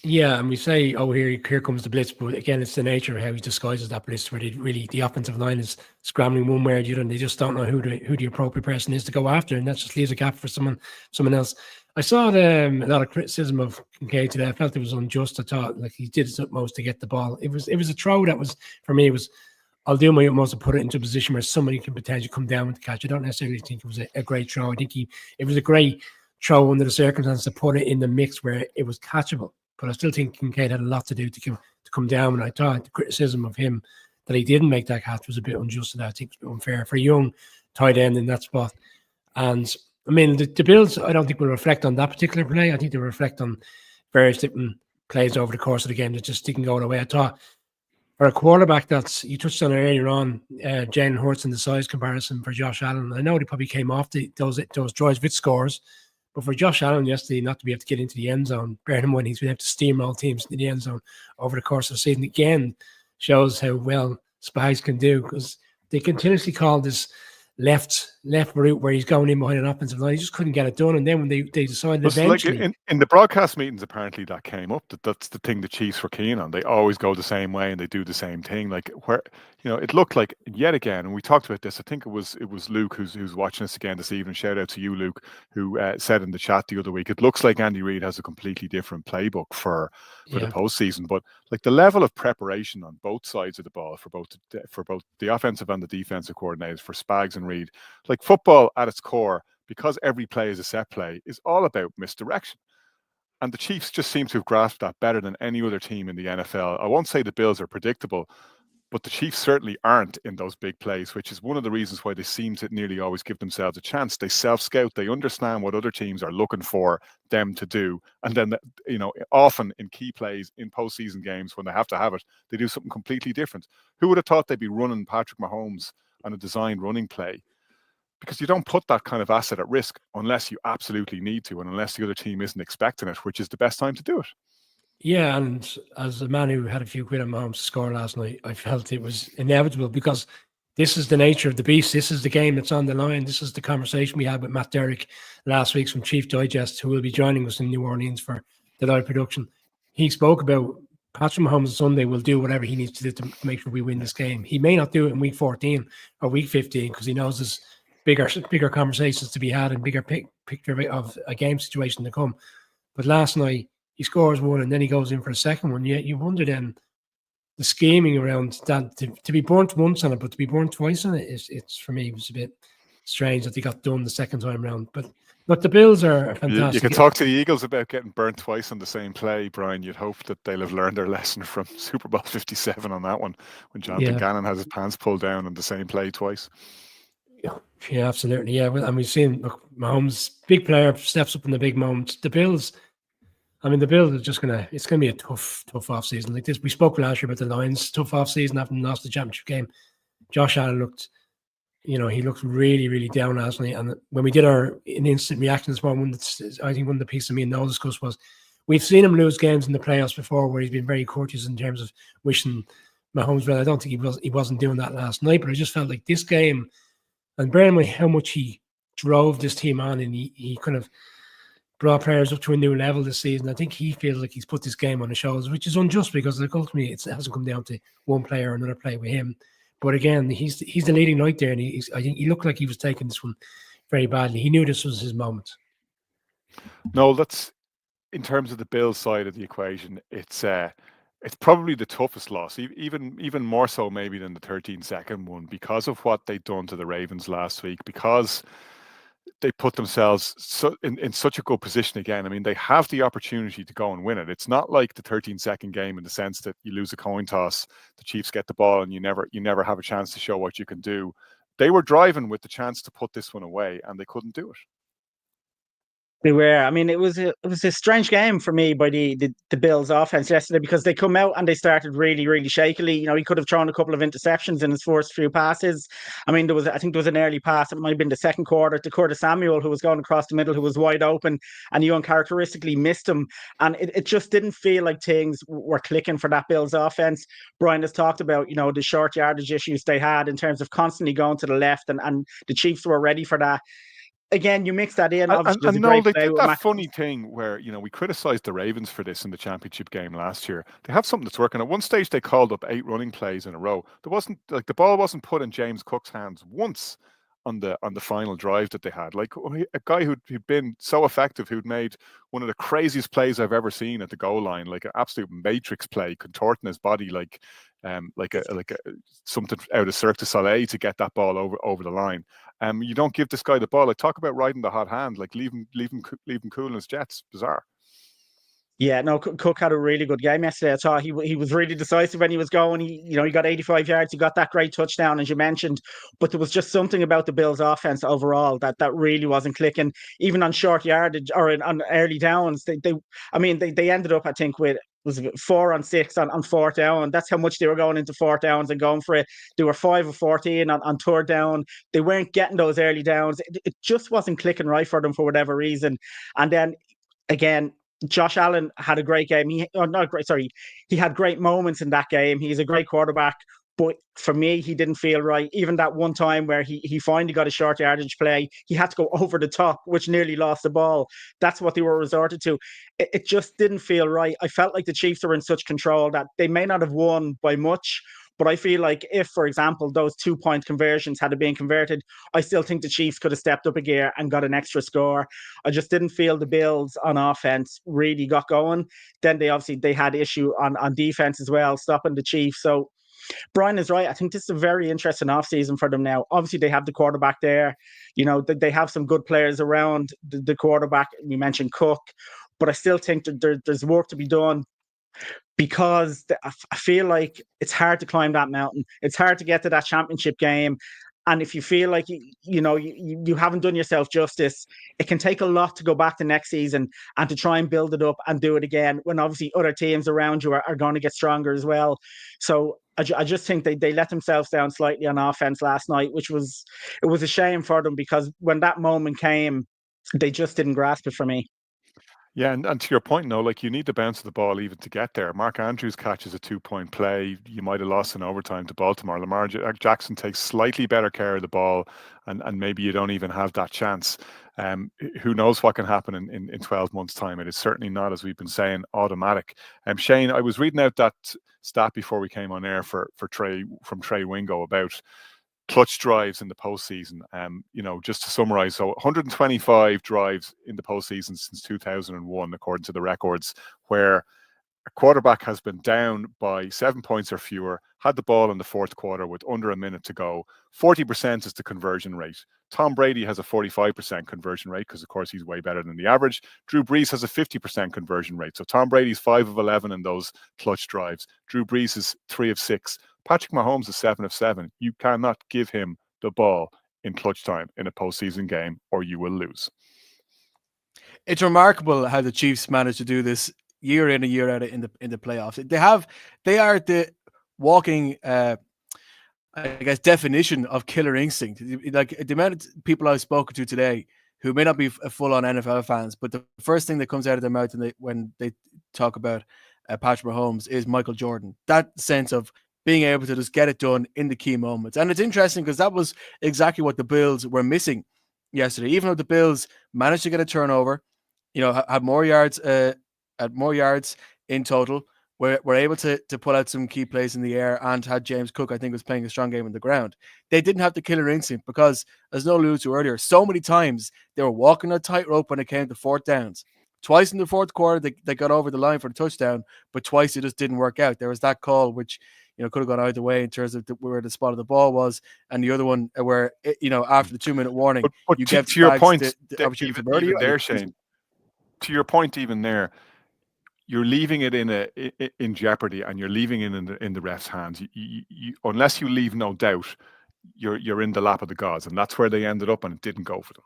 Yeah, and we say, here comes the blitz, but again, it's the nature of how he disguises that blitz, where the offensive line is scrambling one way or the other, and they just don't know who the appropriate person is to go after, and that just leaves a gap for someone else. I saw a lot of criticism of Kincaid today. I felt it was unjust. I thought like he did his utmost to get the ball. It was a throw that was, for me, I'll do my utmost to put it into a position where somebody can potentially come down with the catch. I don't necessarily think it was a great throw. I think it was a great throw under the circumstances to put it in the mix where it was catchable. But I still think Kincaid had a lot to do to come down. And I thought the criticism of him that he didn't make that catch was a bit unjust. I think it was a bit unfair for a young tight end in that spot. And I mean, the Bills, I don't think will reflect on that particular play. I think they reflect on various different plays over the course of the game that just didn't go away. I thought for a quarterback you touched on it earlier on, Jalen Hurts and the size comparison for Josh Allen. I know they probably came off those drives with scores, but for Josh Allen yesterday not to be able to get into the end zone, bearing in mind he's been able to steamroll teams into the end zone over the course of the season, again shows how well Spags can do, because they continuously call this left route where he's going in behind an offensive line. He just couldn't get it done. And then when they decided eventually... Like in the broadcast meetings, apparently that came up, that's the thing the Chiefs were keen on. They always go the same way and they do the same thing. Like where, it looked like yet again, and we talked about this, I think it was Luke who's watching us again this evening. Shout out to you, Luke, who said in the chat the other week, it looks like Andy Reid has a completely different playbook for the postseason. But like the level of preparation on both sides of the ball for both the offensive and the defensive coordinators, for Spags and Reid, like football at its core, because every play is a set play, is all about misdirection. And the Chiefs just seem to have grasped that better than any other team in the NFL. I won't say the Bills are predictable, But the Chiefs certainly aren't in those big plays, which is one of the reasons why they seem to nearly always give themselves a chance. They self-scout. They understand what other teams are looking for them to do. And then, often in key plays in postseason games, when they have to have it, they do something completely different. Who would have thought they'd be running Patrick Mahomes on a designed running play? Because you don't put that kind of asset at risk unless you absolutely need to, and unless the other team isn't expecting it, which is the best time to do it. Yeah, and as a man who had a few quid on Mahomes' score last night, I felt it was inevitable because this is the nature of the beast. This is the game that's on the line. This is the conversation we had with Matt Derrick last week from Chief Digest, who will be joining us in New Orleans for the live production. He spoke about Patrick Mahomes Sunday will do whatever he needs to do to make sure we win this game. He may not do it in week 14 or week 15 because he knows there's bigger conversations to be had and bigger picture of a game situation to come. But last night, he scores one and then he goes in for a second one. Yeah, you wonder then the scheming around that to be burnt once on it, but to be burnt twice on it it's for me it was a bit strange that he got done the second time round. But the Bills are fantastic. You can talk to the Eagles about getting burnt twice on the same play, Brian. You'd hope that they'll have learned their lesson from Super Bowl 57 on that one, when Jonathan Gannon has his pants pulled down on the same play twice. Yeah, absolutely. Yeah, and we've seen Mahomes, big player, steps up in the big moments. The Bills are just it's gonna be a tough off season like this. We spoke last year about the Lions' tough off season after they lost the championship game. Josh Allen looked really, really down last night. And when we did an instant reaction this morning, I think one of the pieces of me and Noel discussed was we've seen him lose games in the playoffs before where he's been very courteous in terms of wishing Mahomes well. I don't think he wasn't doing that last night, but I just felt like this game, and bearing in mind how much he drove this team on, and he kind of brought players up to a new level this season. I think he feels like he's put this game on his shoulders, which is unjust because ultimately it hasn't come down to one player or another play with him. But again, he's the leading light there, and I think he looked like he was taking this one very badly. He knew this was his moment. No, that's in terms of the Bills side of the equation. It's probably the toughest loss, even more so maybe than the 13-second one, because of what they'd done to the Ravens last week, because they put themselves in such a good position again. I mean, they have the opportunity to go and win it. It's not like the 13-second game in the sense that you lose a coin toss, the Chiefs get the ball, and you never have a chance to show what you can do. They were driving with the chance to put this one away, and they couldn't do it. They were. I mean, it was a strange game for me by the Bills offense yesterday, because they come out and they started really, really shakily. He could have thrown a couple of interceptions in his first few passes. I mean, I think there was an early pass. It might have been the second quarter to Curtis Samuel, who was going across the middle, who was wide open, and he uncharacteristically missed him. And it just didn't feel like things were clicking for that Bills offense. Brian has talked about, the short yardage issues they had in terms of constantly going to the left, and the Chiefs were ready for that. Again, you mix that in. Obviously, and no, they did that funny thing where, we criticized the Ravens for this in the championship game last year. They have something that's working. At one stage, they called up 8 running plays in a row. There wasn't the ball wasn't put in James Cook's hands once on the final drive that they had. Like a guy who'd been so effective, who'd made one of the craziest plays I've ever seen at the goal line, like an absolute matrix play, contorting his body like something out of Cirque du Soleil to get that ball over the line. You don't give this guy the ball. Like, talk about riding the hot hand. Like, leave him cool in his jets. Bizarre. Yeah, no, Cook had a really good game yesterday. I thought he was really decisive when he was going. He got 85 yards. He got that great touchdown, as you mentioned. But there was just something about the Bills' offense overall that really wasn't clicking. Even on short yardage or on early downs, they ended up, I think, with 4 on 6 on 4th down. That's how much they were going into 4th downs and going for it. They were 5 of 14 on 3rd down. They weren't getting those early downs. It just wasn't clicking right for them for whatever reason. And then again, Josh Allen had a great game. He had great moments in that game. He's a great quarterback, but for me, he didn't feel right. Even that one time where he finally got a short yardage play, he had to go over the top, which nearly lost the ball. That's what they were resorted to. It just didn't feel right. I felt like the Chiefs were in such control that they may not have won by much, but I feel like if, for example, those 2-point conversions had been converted, I still think the Chiefs could have stepped up a gear and got an extra score. I just didn't feel the Bills on offense really got going. Then they had issue on defense as well, stopping the Chiefs. So Brian is right. I think this is a very interesting offseason for them now. Obviously, they have the quarterback there. They have some good players around the quarterback. You mentioned Cook, but I still think that there's work to be done because I feel like it's hard to climb that mountain. It's hard to get to that championship game. And if you feel like you haven't done yourself justice, it can take a lot to go back to next season and to try and build it up and do it again when obviously other teams around you are going to get stronger as well. So I just think they let themselves down slightly on offense last night, which was a shame for them, because when that moment came, they just didn't grasp it for me. Yeah, and to your point, no, like you need to bounce the ball even to get there. Mark Andrews catches a 2-point play. You might have lost in overtime to Baltimore. Lamar Jackson takes slightly better care of the ball, and maybe you don't even have that chance. Who knows what can happen in 12 months' time? It is certainly not, as we've been saying, automatic. Shane, I was reading out that stat before we came on air for Trey from Trey Wingo about clutch drives in the postseason. Just to summarize, so 125 drives in the postseason since 2001, according to the records, where a quarterback has been down by 7 points or fewer, had the ball in the fourth quarter with under a minute to go. 40% is the conversion rate. Tom Brady has a 45% conversion rate because, of course, he's way better than the average. Drew Brees has a 50% conversion rate. So Tom Brady's 5 of 11 in those clutch drives. Drew Brees is 3 of 6. Patrick Mahomes is 7 of 7. You cannot give him the ball in clutch time in a postseason game, or you will lose. It's remarkable how the Chiefs managed to do this year in and year out in the playoffs. They are the walking, I guess, definition of killer instinct. Like the amount of people I've spoken to today who may not be full-on NFL fans, but the first thing that comes out of their mouth when they talk about Patrick Mahomes is Michael Jordan. That sense of being able to just get it done in the key moments. And it's interesting because that was exactly what the Bills were missing yesterday. Even though the Bills managed to get a turnover, had more yards in total, were able to pull out some key plays in the air, and had James Cook, I think, was playing a strong game on the ground. They didn't have the killer instinct because, as Noel alluded to earlier, so many times they were walking a tightrope when it came to fourth downs. Twice in the fourth quarter, they got over the line for the touchdown, but twice it just didn't work out. There was that call, which could have gone either way in terms of where the spot of the ball was, and the other one where after the 2-minute warning, but you get to your point, the opportunity for birdie. Even there, Shane. To your point, even there, you're leaving it in jeopardy, and you're leaving it in the ref's hands. You, unless you leave no doubt, you're in the lap of the gods, and that's where they ended up, and it didn't go for them.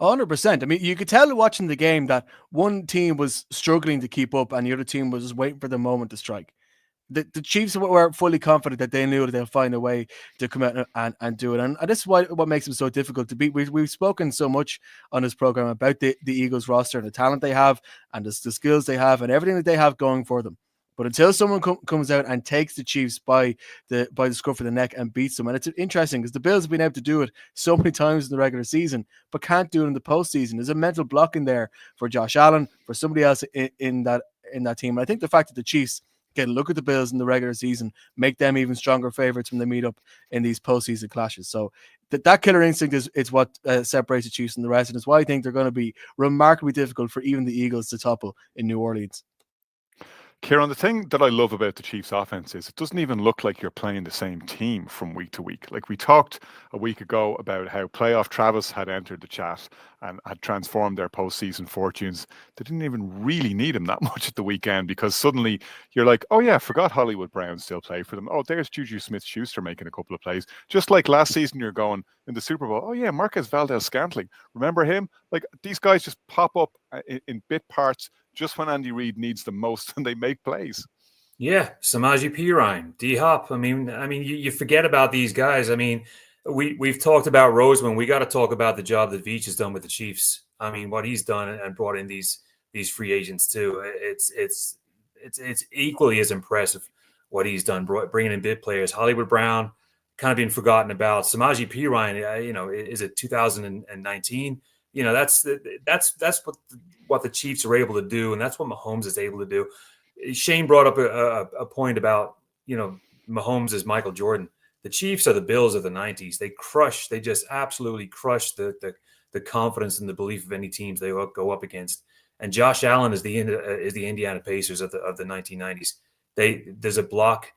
100%. I mean, you could tell watching the game that one team was struggling to keep up and the other team was just waiting for the moment to strike. The Chiefs were fully confident that they knew that they'll find a way to come out and do it. And this is what makes them so difficult to beat. We've spoken so much on this program about the Eagles roster and the talent they have and the skills they have and everything that they have going for them. But until someone comes out and takes the Chiefs by the scruff of the neck and beats them, and it's interesting because the Bills have been able to do it so many times in the regular season, but can't do it in the postseason. There's a mental block in there for Josh Allen, for somebody else in that team. And I think the fact that the Chiefs can look at the Bills in the regular season, make them even stronger favorites when they meet up in these postseason clashes. So that killer instinct is what separates the Chiefs from the rest, and it's why I think they're going to be remarkably difficult for even the Eagles to topple in New Orleans. Kieran, the thing that I love about the Chiefs offense is it doesn't even look like you're playing the same team from week to week. Like we talked a week ago about how playoff Travis had entered the chat and had transformed their postseason fortunes. They didn't even really need him that much at the weekend because suddenly you're like, oh yeah, forgot Hollywood Brown still play for them. Oh, there's Juju Smith-Schuster making a couple of plays. Just like last season you're going in the Super Bowl, oh yeah, Marquez Valdez-Scantling. Remember him? Like these guys just pop up in bit parts just when Andy Reid needs them most, and they make plays. Yeah, Samaje Perine, D-Hop. I mean, you forget about these guys. I mean, we've talked about Roseman. We got to talk about the job that Veach has done with the Chiefs. I mean, what he's done and brought in these free agents too. It's equally as impressive what he's done, bringing in bit players. Hollywood Brown kind of been forgotten about. Samaje Perine, is it 2019? That's what the Chiefs are able to do, and that's what Mahomes is able to do. Shane brought up a point about, Mahomes is Michael Jordan. The Chiefs are the Bills of the 90s. They just absolutely crush the confidence and the belief of any teams they go up against. And Josh Allen is the Indiana Pacers of the 1990s. There's a block.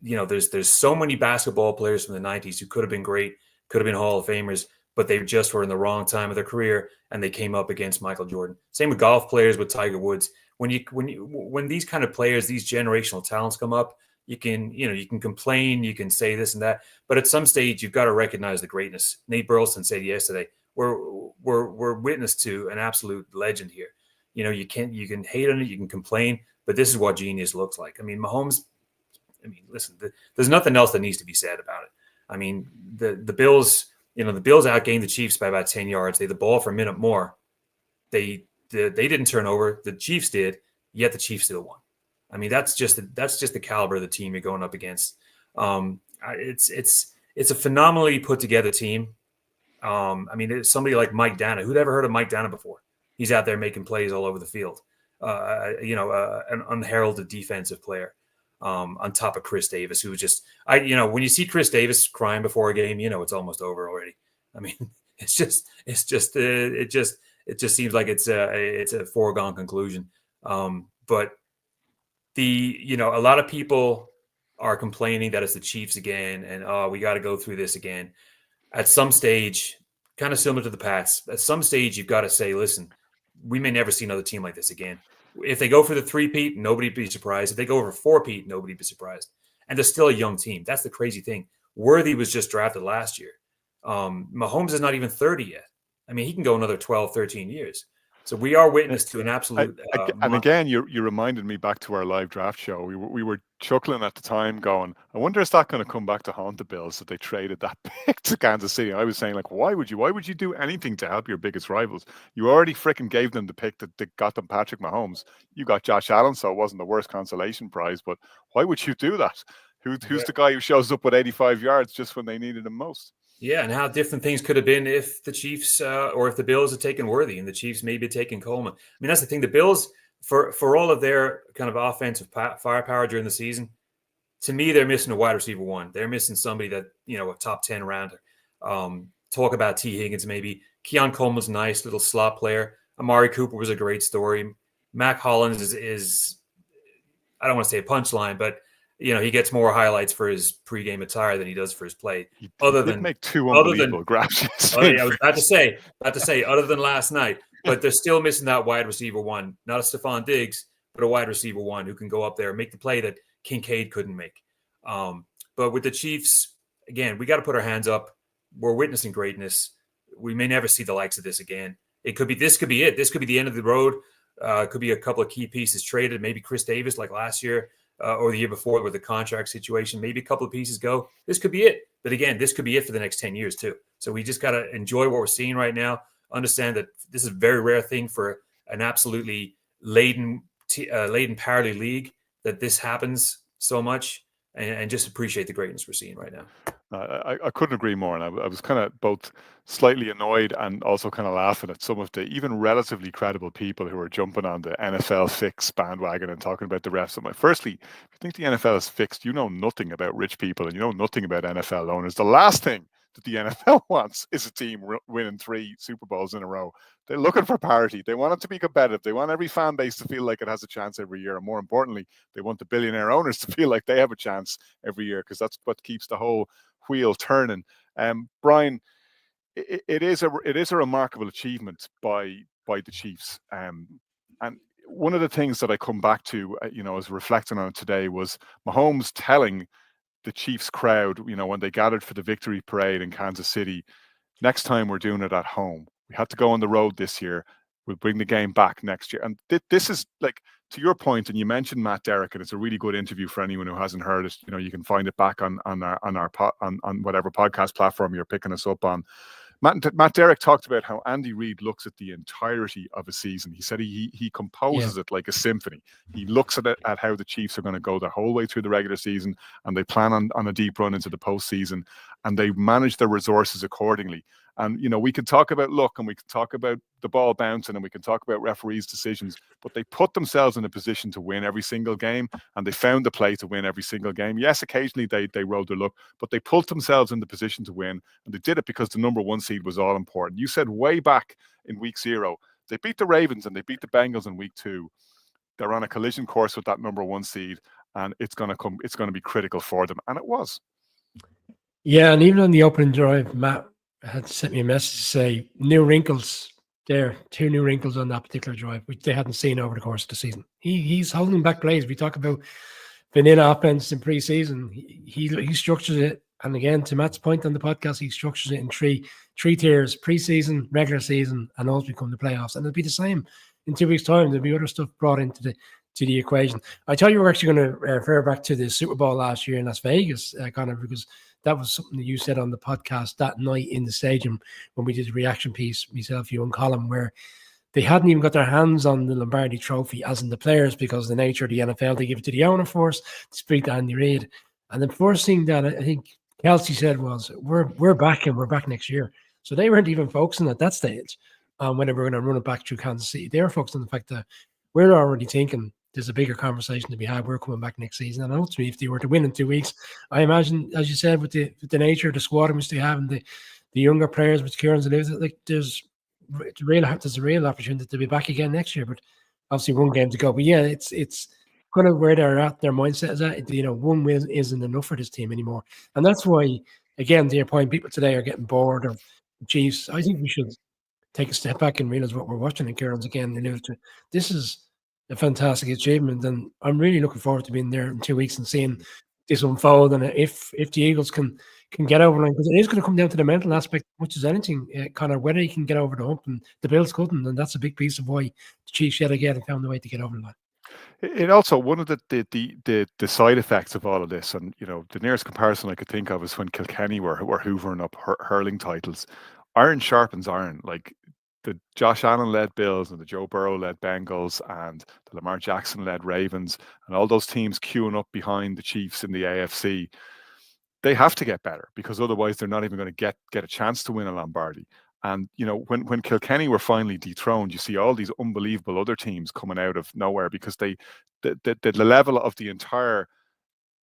There's so many basketball players from the 90s who could have been great, could have been Hall of Famers, but they just were in the wrong time of their career and they came up against Michael Jordan. Same with golf players, with Tiger Woods. When these kind of players, these generational talents come up, you can complain, you can say this and that, but at some stage you've got to recognize the greatness. Nate Burleson said yesterday, we're witness to an absolute legend here. You can hate on it, you can complain, but this is what genius looks like. I mean, Mahomes. I mean, listen, there's nothing else that needs to be said about it. I mean, the Bills, the Bills outgained the Chiefs by about 10 yards. They had the ball for a minute more. They didn't turn over. The Chiefs did, yet the Chiefs still won. I mean, that's just the caliber of the team you're going up against. It's a phenomenally put together team. I mean, it's somebody like Mike Dana. Who'd ever heard of Mike Dana before? He's out there making plays all over the field. An unheralded defensive player. On top of Chris Davis, who was just, when you see Chris Davis crying before a game, it's almost over already. I mean, it just seems like it's a foregone conclusion. But a lot of people are complaining that it's the Chiefs again, and we got to go through this again. At some stage, kind of similar to the Pats, at some stage you've got to say, listen, we may never see another team like this again. If they go for the 3-peat, nobody'd be surprised. If they go for 4-peat, nobody'd be surprised. And they're still a young team. That's the crazy thing. Worthy was just drafted last year. Mahomes is not even 30 yet. I mean, he can go another 12, 13 years. So we are witness to an absolute. And again, you reminded me back to our live draft show. We were chuckling at the time, going, "I wonder is that going to come back to haunt the Bills that they traded that pick to Kansas City?" I was saying, like, why would you do anything to help your biggest rivals? You already freaking gave them the pick that got them Patrick Mahomes. You got Josh Allen, so it wasn't the worst consolation prize. But why would you do that? Who's the guy who shows up with 85 yards just when they needed him most? Yeah, and how different things could have been if the Chiefs or if the Bills had taken Worthy and the Chiefs maybe had taken Coleman. I mean, that's the thing. The Bills, for all of their kind of offensive firepower during the season, to me, they're missing a wide receiver one. They're missing somebody that, a top 10 rounder. Talk about T. Higgins maybe. Keon Coleman's a nice little slot player. Amari Cooper was a great story. Mac Hollins is I don't want to say a punchline, but he gets more highlights for his pregame attire than he does for his play. He did make two unbelievable grabs. I was about to say, other than last night, but they're still missing that wide receiver one, not a Stephon Diggs, but a wide receiver one who can go up there and make the play that Kincaid couldn't make. But with the Chiefs, again, we got to put our hands up. We're witnessing greatness. We may never see the likes of this again. This could be it. This could be the end of the road. Could be a couple of key pieces traded. Maybe Chris Davis, like last year. Or the year before with the contract situation, maybe a couple of pieces go. This could be it. But again, this could be it for the next 10 years too. So we just got to enjoy what we're seeing right now. Understand that this is a very rare thing for an absolutely laden parity league, that this happens so much, and just appreciate the greatness we're seeing right now. I couldn't agree more. And I was kind of both slightly annoyed and also kind of laughing at some of the even relatively credible people who are jumping on the NFL fix bandwagon and talking about the refs. I'm like, firstly, if you think the NFL is fixed, you know nothing about rich people and you know nothing about NFL owners. The last thing that the NFL wants is a team winning 3 Super Bowls in a row. They're looking for parity. They want it to be competitive. They want every fan base to feel like it has a chance every year. And more importantly, they want the billionaire owners to feel like they have a chance every year, because that's what keeps the whole wheel turning. Brian, it is a remarkable achievement by the Chiefs. And one of the things that I come back to, as reflecting on it today, was Mahomes telling the Chiefs crowd, when they gathered for the victory parade in Kansas City, next time we're doing it at home. We had to go on the road this year. We'll bring the game back next year. And this is, like, to your point, and you mentioned Matt Derrick, and it's a really good interview for anyone who hasn't heard it. You can find it back on whatever podcast platform you're picking us up on. Matt Derrick talked about how Andy Reid looks at the entirety of a season. He said he composes it like a symphony. He looks at it, at how the Chiefs are going to go the whole way through the regular season, and they plan on a deep run into the postseason, and they manage their resources accordingly. And, we can talk about luck, and we can talk about the ball bouncing, and we can talk about referees' decisions, but they put themselves in a position to win every single game, and they found the play to win every single game. Yes, occasionally they rode their luck, but they put themselves in the position to win, and they did it because the number 1 seed was all important. You said way back in week 0, they beat the Ravens and they beat the Bengals in week 2. They're on a collision course with that number 1 seed, and it's going to be critical for them, and it was. Yeah, and even on the opening drive, Matt had sent me a message to say new wrinkles there, 2 new wrinkles on that particular drive, which they hadn't seen over the course of the season. He's holding back plays. We talk about vanilla offense in preseason. He structures it, and again, to Matt's point on the podcast, he structures it in three tiers: preseason, regular season, and those become the playoffs. And it'll be the same in 2 weeks' time. There'll be other stuff brought into the equation. I tell you, we're actually going to refer back to the Super Bowl last year in Las Vegas, Connor, because that was something that you said on the podcast that night in the stadium when we did the reaction piece, myself, you, and Colin, where they hadn't even got their hands on the Lombardi Trophy, as in the players, because of the nature of the NFL. They give it to the owner first to speak to Andy Reid. And the first thing that I think Kelsey said was, we're back, and we're back next year. So they weren't even focusing at that stage on whether we're going to run it back through Kansas City. They were focused on the fact that we're already thinking there's a bigger conversation to be had. We're coming back next season. And ultimately, if they were to win in 2 weeks, I imagine, as you said, with the nature of the squad which they have and the younger players, which Kieran's like, there's a real opportunity to be back again next year. But obviously, 1 game to go. But yeah, it's kind of where they're at. Their mindset is at. 1 win isn't enough for this team anymore, and that's why, again, to your point, people today are getting bored of the Chiefs. I think we should take a step back and realize what we're watching. And Kieran's again alluded to. This is a fantastic achievement, and I'm really looking forward to being there in 2 weeks and seeing this unfold. And if the Eagles can get over line, because it is going to come down to the mental aspect, which is anything, Connor, whether you can get over the hump, and the Bills couldn't, and that's a big piece of why the Chiefs yet again found a way to get over the line. It also, one of the side effects of all of this, and the nearest comparison I could think of is when Kilkenny were hoovering up hurling titles. Iron sharpens iron. Like the Josh Allen led Bills and the Joe Burrow led Bengals and the Lamar Jackson led Ravens and all those teams queuing up behind the Chiefs in the AFC. They have to get better, because otherwise they're not even going to get a chance to win a Lombardi. And when Kilkenny were finally dethroned, you see all these unbelievable other teams coming out of nowhere, because the level of the entire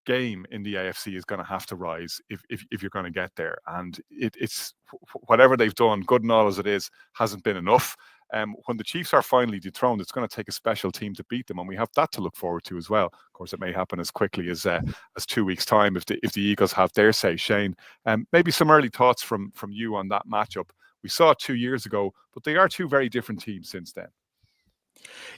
game in the AFC is going to have to rise if you're going to get there. And it's whatever they've done, good and all as it is, hasn't been enough. When the Chiefs are finally dethroned, it's going to take a special team to beat them, and we have that to look forward to as well. Of course, it may happen as quickly as 2 weeks' time if the Eagles have their say. Shane, maybe some early thoughts from you on that matchup. We saw it 2 years ago, but they are 2 very different teams since then.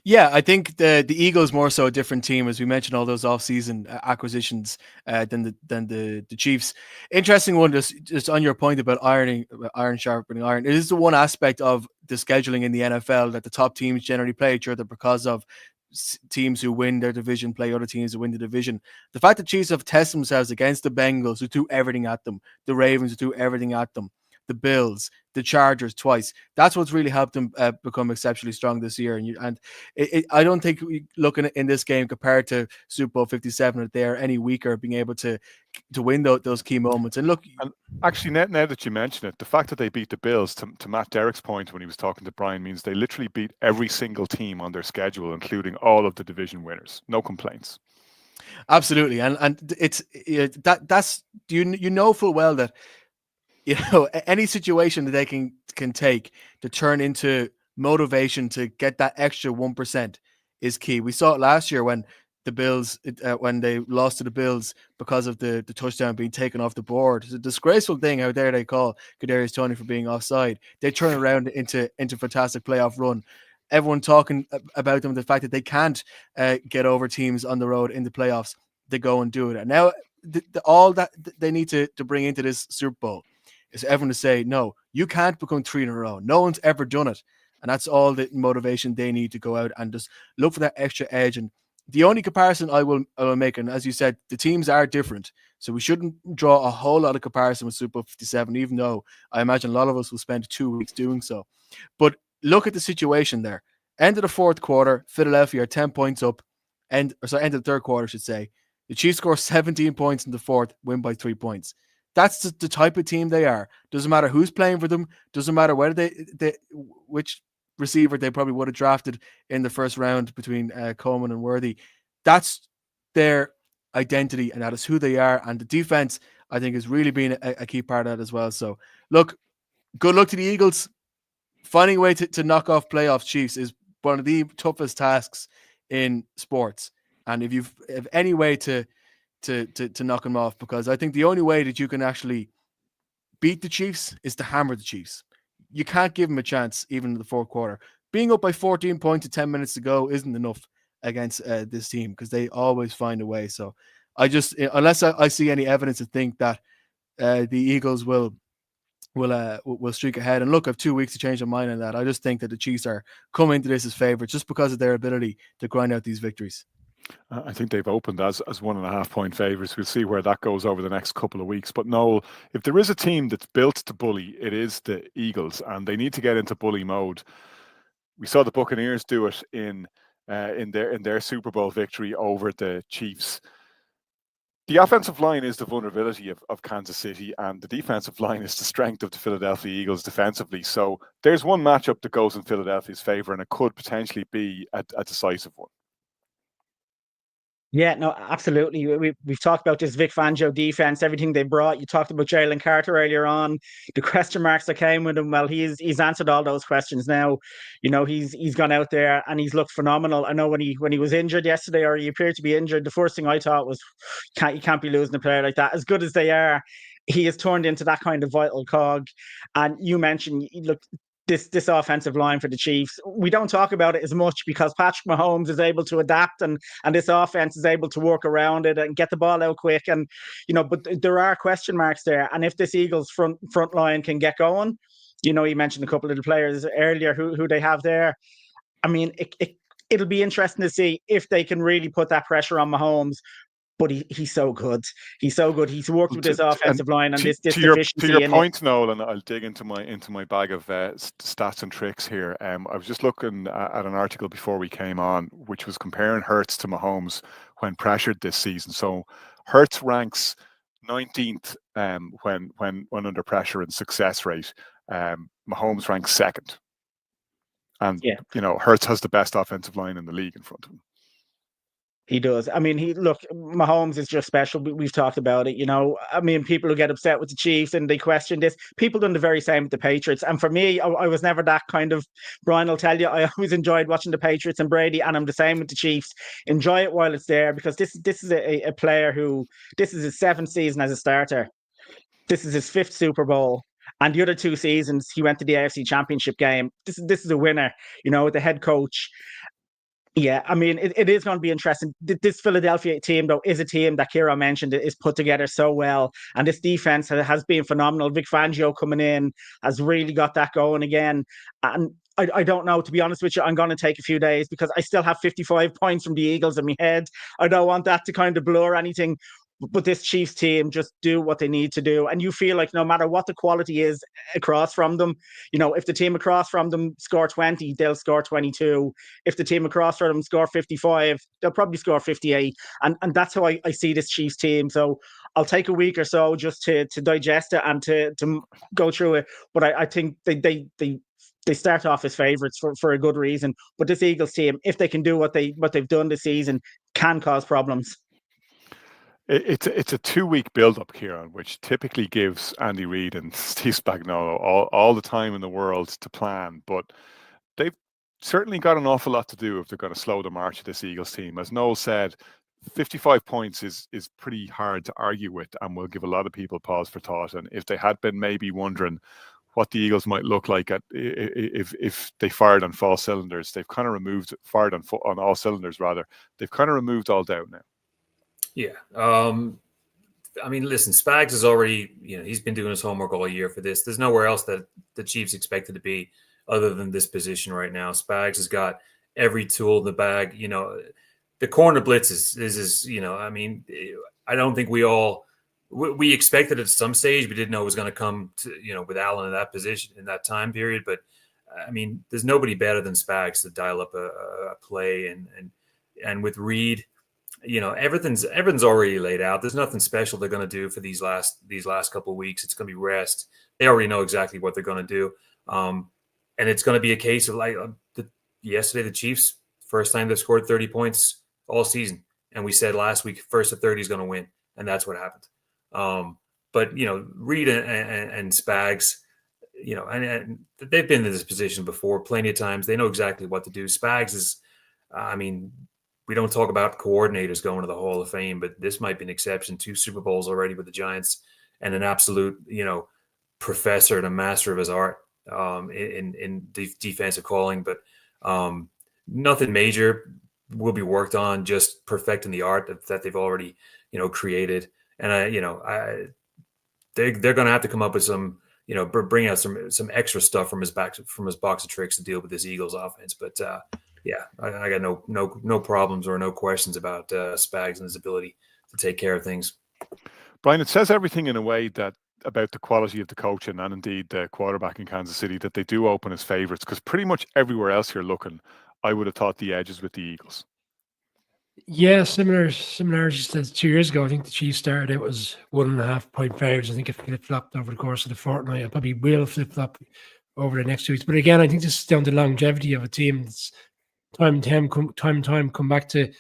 Yeah, I think the Eagles more so a different team, as we mentioned, all those off-season acquisitions than the Chiefs. Interesting one, just on your point about iron sharpening iron. It is the one aspect of the scheduling in the NFL that the top teams generally play each other, because of teams who win their division play other teams who win the division. The fact that Chiefs have tested themselves against the Bengals, who do everything at them, the Ravens, who do everything at them, the Bills, the Chargers twice. That's what's really helped them become exceptionally strong this year. And I don't think looking in this game compared to Super Bowl 57 that they're any weaker being able to win those key moments. And look, and actually, now that you mention it, the fact that they beat the Bills, to Matt Derrick's point when he was talking to Brian, means they literally beat every single team on their schedule, including all of the division winners. No complaints. Absolutely, and it's that's full well that any situation that they can take to turn into motivation to get that extra 1% is key. We saw it last year when the Bills, when they lost to the Bills because of the touchdown being taken off the board. It's a disgraceful thing. How dare they call Kadarius Toney for being offside? They turn around into fantastic playoff run. Everyone talking about them, the fact that they can't get over teams on the road in the playoffs. They go and do it. And now all that they need to bring into this Super Bowl is everyone to say, no, you can't become 3 in a row. No one's ever done it. And that's all the motivation they need to go out and just look for that extra edge. And the only comparison I will make, and as you said, the teams are different. So we shouldn't draw a whole lot of comparison with Super Bowl 57, even though I imagine a lot of us will spend 2 weeks doing so. But look at the situation there. End of the fourth quarter, Philadelphia are 10 points up. End of the third quarter, I should say. The Chiefs score 17 points in the fourth, win by 3 points. That's the type of team they are. Doesn't matter who's playing for them. Doesn't matter whether which receiver they probably would have drafted in the first round between Coleman and Worthy. That's their identity, and that is who they are. And the defense, I think, has really been a key part of that as well. So, look, good luck to the Eagles. Finding a way to knock off playoff Chiefs is one of the toughest tasks in sports. And if you've any way to knock them off, because I think the only way that you can actually beat the Chiefs is to hammer the Chiefs. You can't give them a chance even in the fourth quarter. Being up by 14 points with 10 minutes to go isn't enough against this team because they always find a way. So I just, unless I see any evidence to think that the Eagles will streak ahead. And look, I have 2 weeks to change my mind on that. I just think that the Chiefs are coming into this as favorites just because of their ability to grind out these victories. I think they've opened as 1.5 point favourites. We'll see where that goes over the next couple of weeks. But Noel, if there is a team that's built to bully, it is the Eagles, and they need to get into bully mode. We saw the Buccaneers do it in their Super Bowl victory over the Chiefs. The offensive line is the vulnerability of Kansas City, and the defensive line is the strength of the Philadelphia Eagles defensively. So there's one matchup that goes in Philadelphia's favour, and it could potentially be a decisive one. Yeah, no, absolutely. We've talked about this Vic Fangio defense, everything they brought. You talked about Jalen Carter earlier on, the question marks that came with him. Well, he's answered all those questions now. You know, he's gone out there and he's looked phenomenal. I know when he was injured yesterday, or he appeared to be injured, the first thing I thought was, you can't be losing a player like that. As good as they are, he has turned into that kind of vital cog. And you mentioned, look, this offensive line for the Chiefs, we don't talk about it as much because Patrick Mahomes is able to adapt, and this offense is able to work around it and get the ball out quick. And, you know, but there are question marks there. And if this Eagles front line can get going, you know, you mentioned a couple of the players earlier who they have there. I mean, it'll be interesting to see if they can really put that pressure on Mahomes. But he's so good. He's so good. He's worked with this offensive line and this deficiency. To your point, Noel, and I'll dig into my bag of stats and tricks here. I was just looking at an article before we came on, which was comparing Hurts to Mahomes when pressured this season. So Hurts ranks 19th when under pressure in success rate. Mahomes ranks second. And you know, Hurts has the best offensive line in the league in front of him. He does. I mean, Mahomes is just special. We've talked about it. You know, I mean, people who get upset with the Chiefs and they question this, people done the very same with the Patriots. And for me, I was never that kind of, Brian will tell you, I always enjoyed watching the Patriots and Brady, and I'm the same with the Chiefs. Enjoy it while it's there, because this is a player who, this is his 7th season as a starter. This is his 5th Super Bowl. And the other 2 seasons, he went to the AFC Championship game. This is a winner, you know, the head coach. Yeah, I mean, it is going to be interesting. This Philadelphia team, though, is a team that Kira mentioned is put together so well. And this defense has been phenomenal. Vic Fangio coming in has really got that going again. And I don't know, to be honest with you, I'm going to take a few days because I still have 55 points from the Eagles in my head. I don't want that to kind of blur anything. But this Chiefs team just do what they need to do. And you feel like no matter what the quality is across from them, you know, if the team across from them score 20, they'll score 22. If the team across from them score 55, they'll probably score 58. And that's how I see this Chiefs team. So I'll take a week or so just to digest it and to go through it. But I think they start off as favourites for a good reason. But this Eagles team, if they can do what they've done this season, can cause problems. It's a 2-week build-up, Kieran, which typically gives Andy Reid and Steve Spagnuolo all the time in the world to plan. But they've certainly got an awful lot to do if they're going to slow the march of this Eagles team. As Noel said, 55 points is pretty hard to argue with, and will give a lot of people pause for thought. And if they had been maybe wondering what the Eagles might look like if they fired on all cylinders, they've kind of fired on all cylinders rather. They've kind of removed all doubt now. Yeah. I mean, listen, Spags is already, you know, he's been doing his homework all year for this. There's nowhere else that the Chiefs expected to be other than this position right now. Spags has got every tool in the bag. You know, the corner blitz is you know, I mean, I don't think we expected it at some stage. We didn't know it was going to come to, you know, with Allen in that position in that time period. But I mean, there's nobody better than Spags to dial up a play, and with Reid, you know, everything's already laid out. There's nothing special they're going to do for these last couple of weeks. It's going to be rest. They already know exactly what they're going to do, and it's going to be a case of like yesterday the Chiefs, first time they've scored 30 points all season, and we said last week first of 30 is going to win, and that's what happened. But you know, Reid and Spags, you know, and they've been in this position before plenty of times. They know exactly what to do. Spags is, I mean, we don't talk about coordinators going to the Hall of Fame, but this might be an exception. 2 Super Bowls already with the Giants, and an absolute, you know, professor and a master of his art in defensive calling, but nothing major will be worked on. Just perfecting the art that they've already created, and they're going to have to come up with some bring out some extra stuff from his box of tricks to deal with this Eagles offense. But yeah, I got no problems or no questions about Spags and his ability to take care of things. Brian, it says everything in a way that about the quality of the coaching and indeed the quarterback in Kansas City that they do open as favourites, because pretty much everywhere else you're looking, I would have thought the edge is with the Eagles. Yeah, similarities to 2 years ago. I think the Chiefs started, it was 1.5 point favorites. I think it flip-flopped over the course of the fortnight. It probably will flip-flop over the next 2 weeks. But again, I think this is down to longevity of a team that's time and time come back to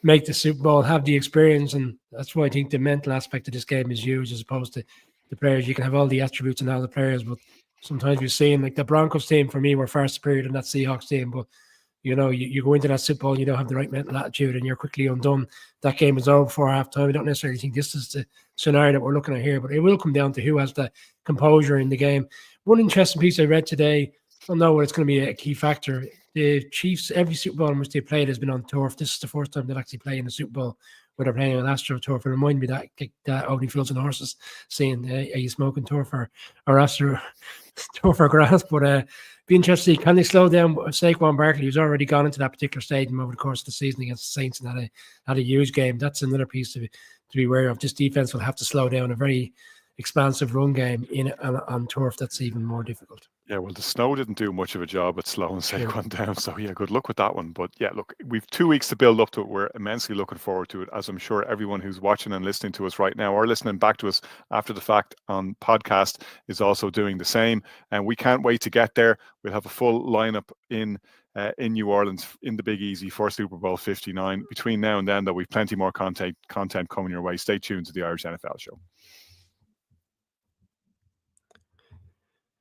make the Super Bowl, have the experience, and that's why I think the mental aspect of this game is huge as opposed to the players. You can have all the attributes and all the players, but sometimes you're seeing like the Broncos team for me were far superior than that Seahawks team, but you go into that Super Bowl, you don't have the right mental attitude, and you're quickly undone. That game is over before halftime. I don't necessarily think this is the scenario that we're looking at here, but it will come down to who has the composure in the game. One interesting piece I read today, I don't know what it's going to be a key factor. The Chiefs, every Super Bowl in which they played has been on turf. This is the first time they'll actually play in the Super Bowl where they're playing on AstroTurf. It reminded me that Only Fields and Horses saying, are you smoking turf or Astro turf or grass? But be interested, can they slow down Saquon Barkley, who's already gone into that particular stadium over the course of the season against the Saints and had a huge game? That's another piece to be aware of. This defense will have to slow down a very expansive run game on turf that's even more difficult. Yeah, well, the snow didn't do much of a job at slowing Saquon down. So, yeah, good luck with that one. But, yeah, look, we've 2 weeks to build up to it. We're immensely looking forward to it, as I'm sure everyone who's watching and listening to us right now or listening back to us after the fact on podcast is also doing the same. And we can't wait to get there. We'll have a full lineup in New Orleans in the Big Easy for Super Bowl 59. Between now and then, there'll be plenty more content coming your way. Stay tuned to the Irish NFL Show.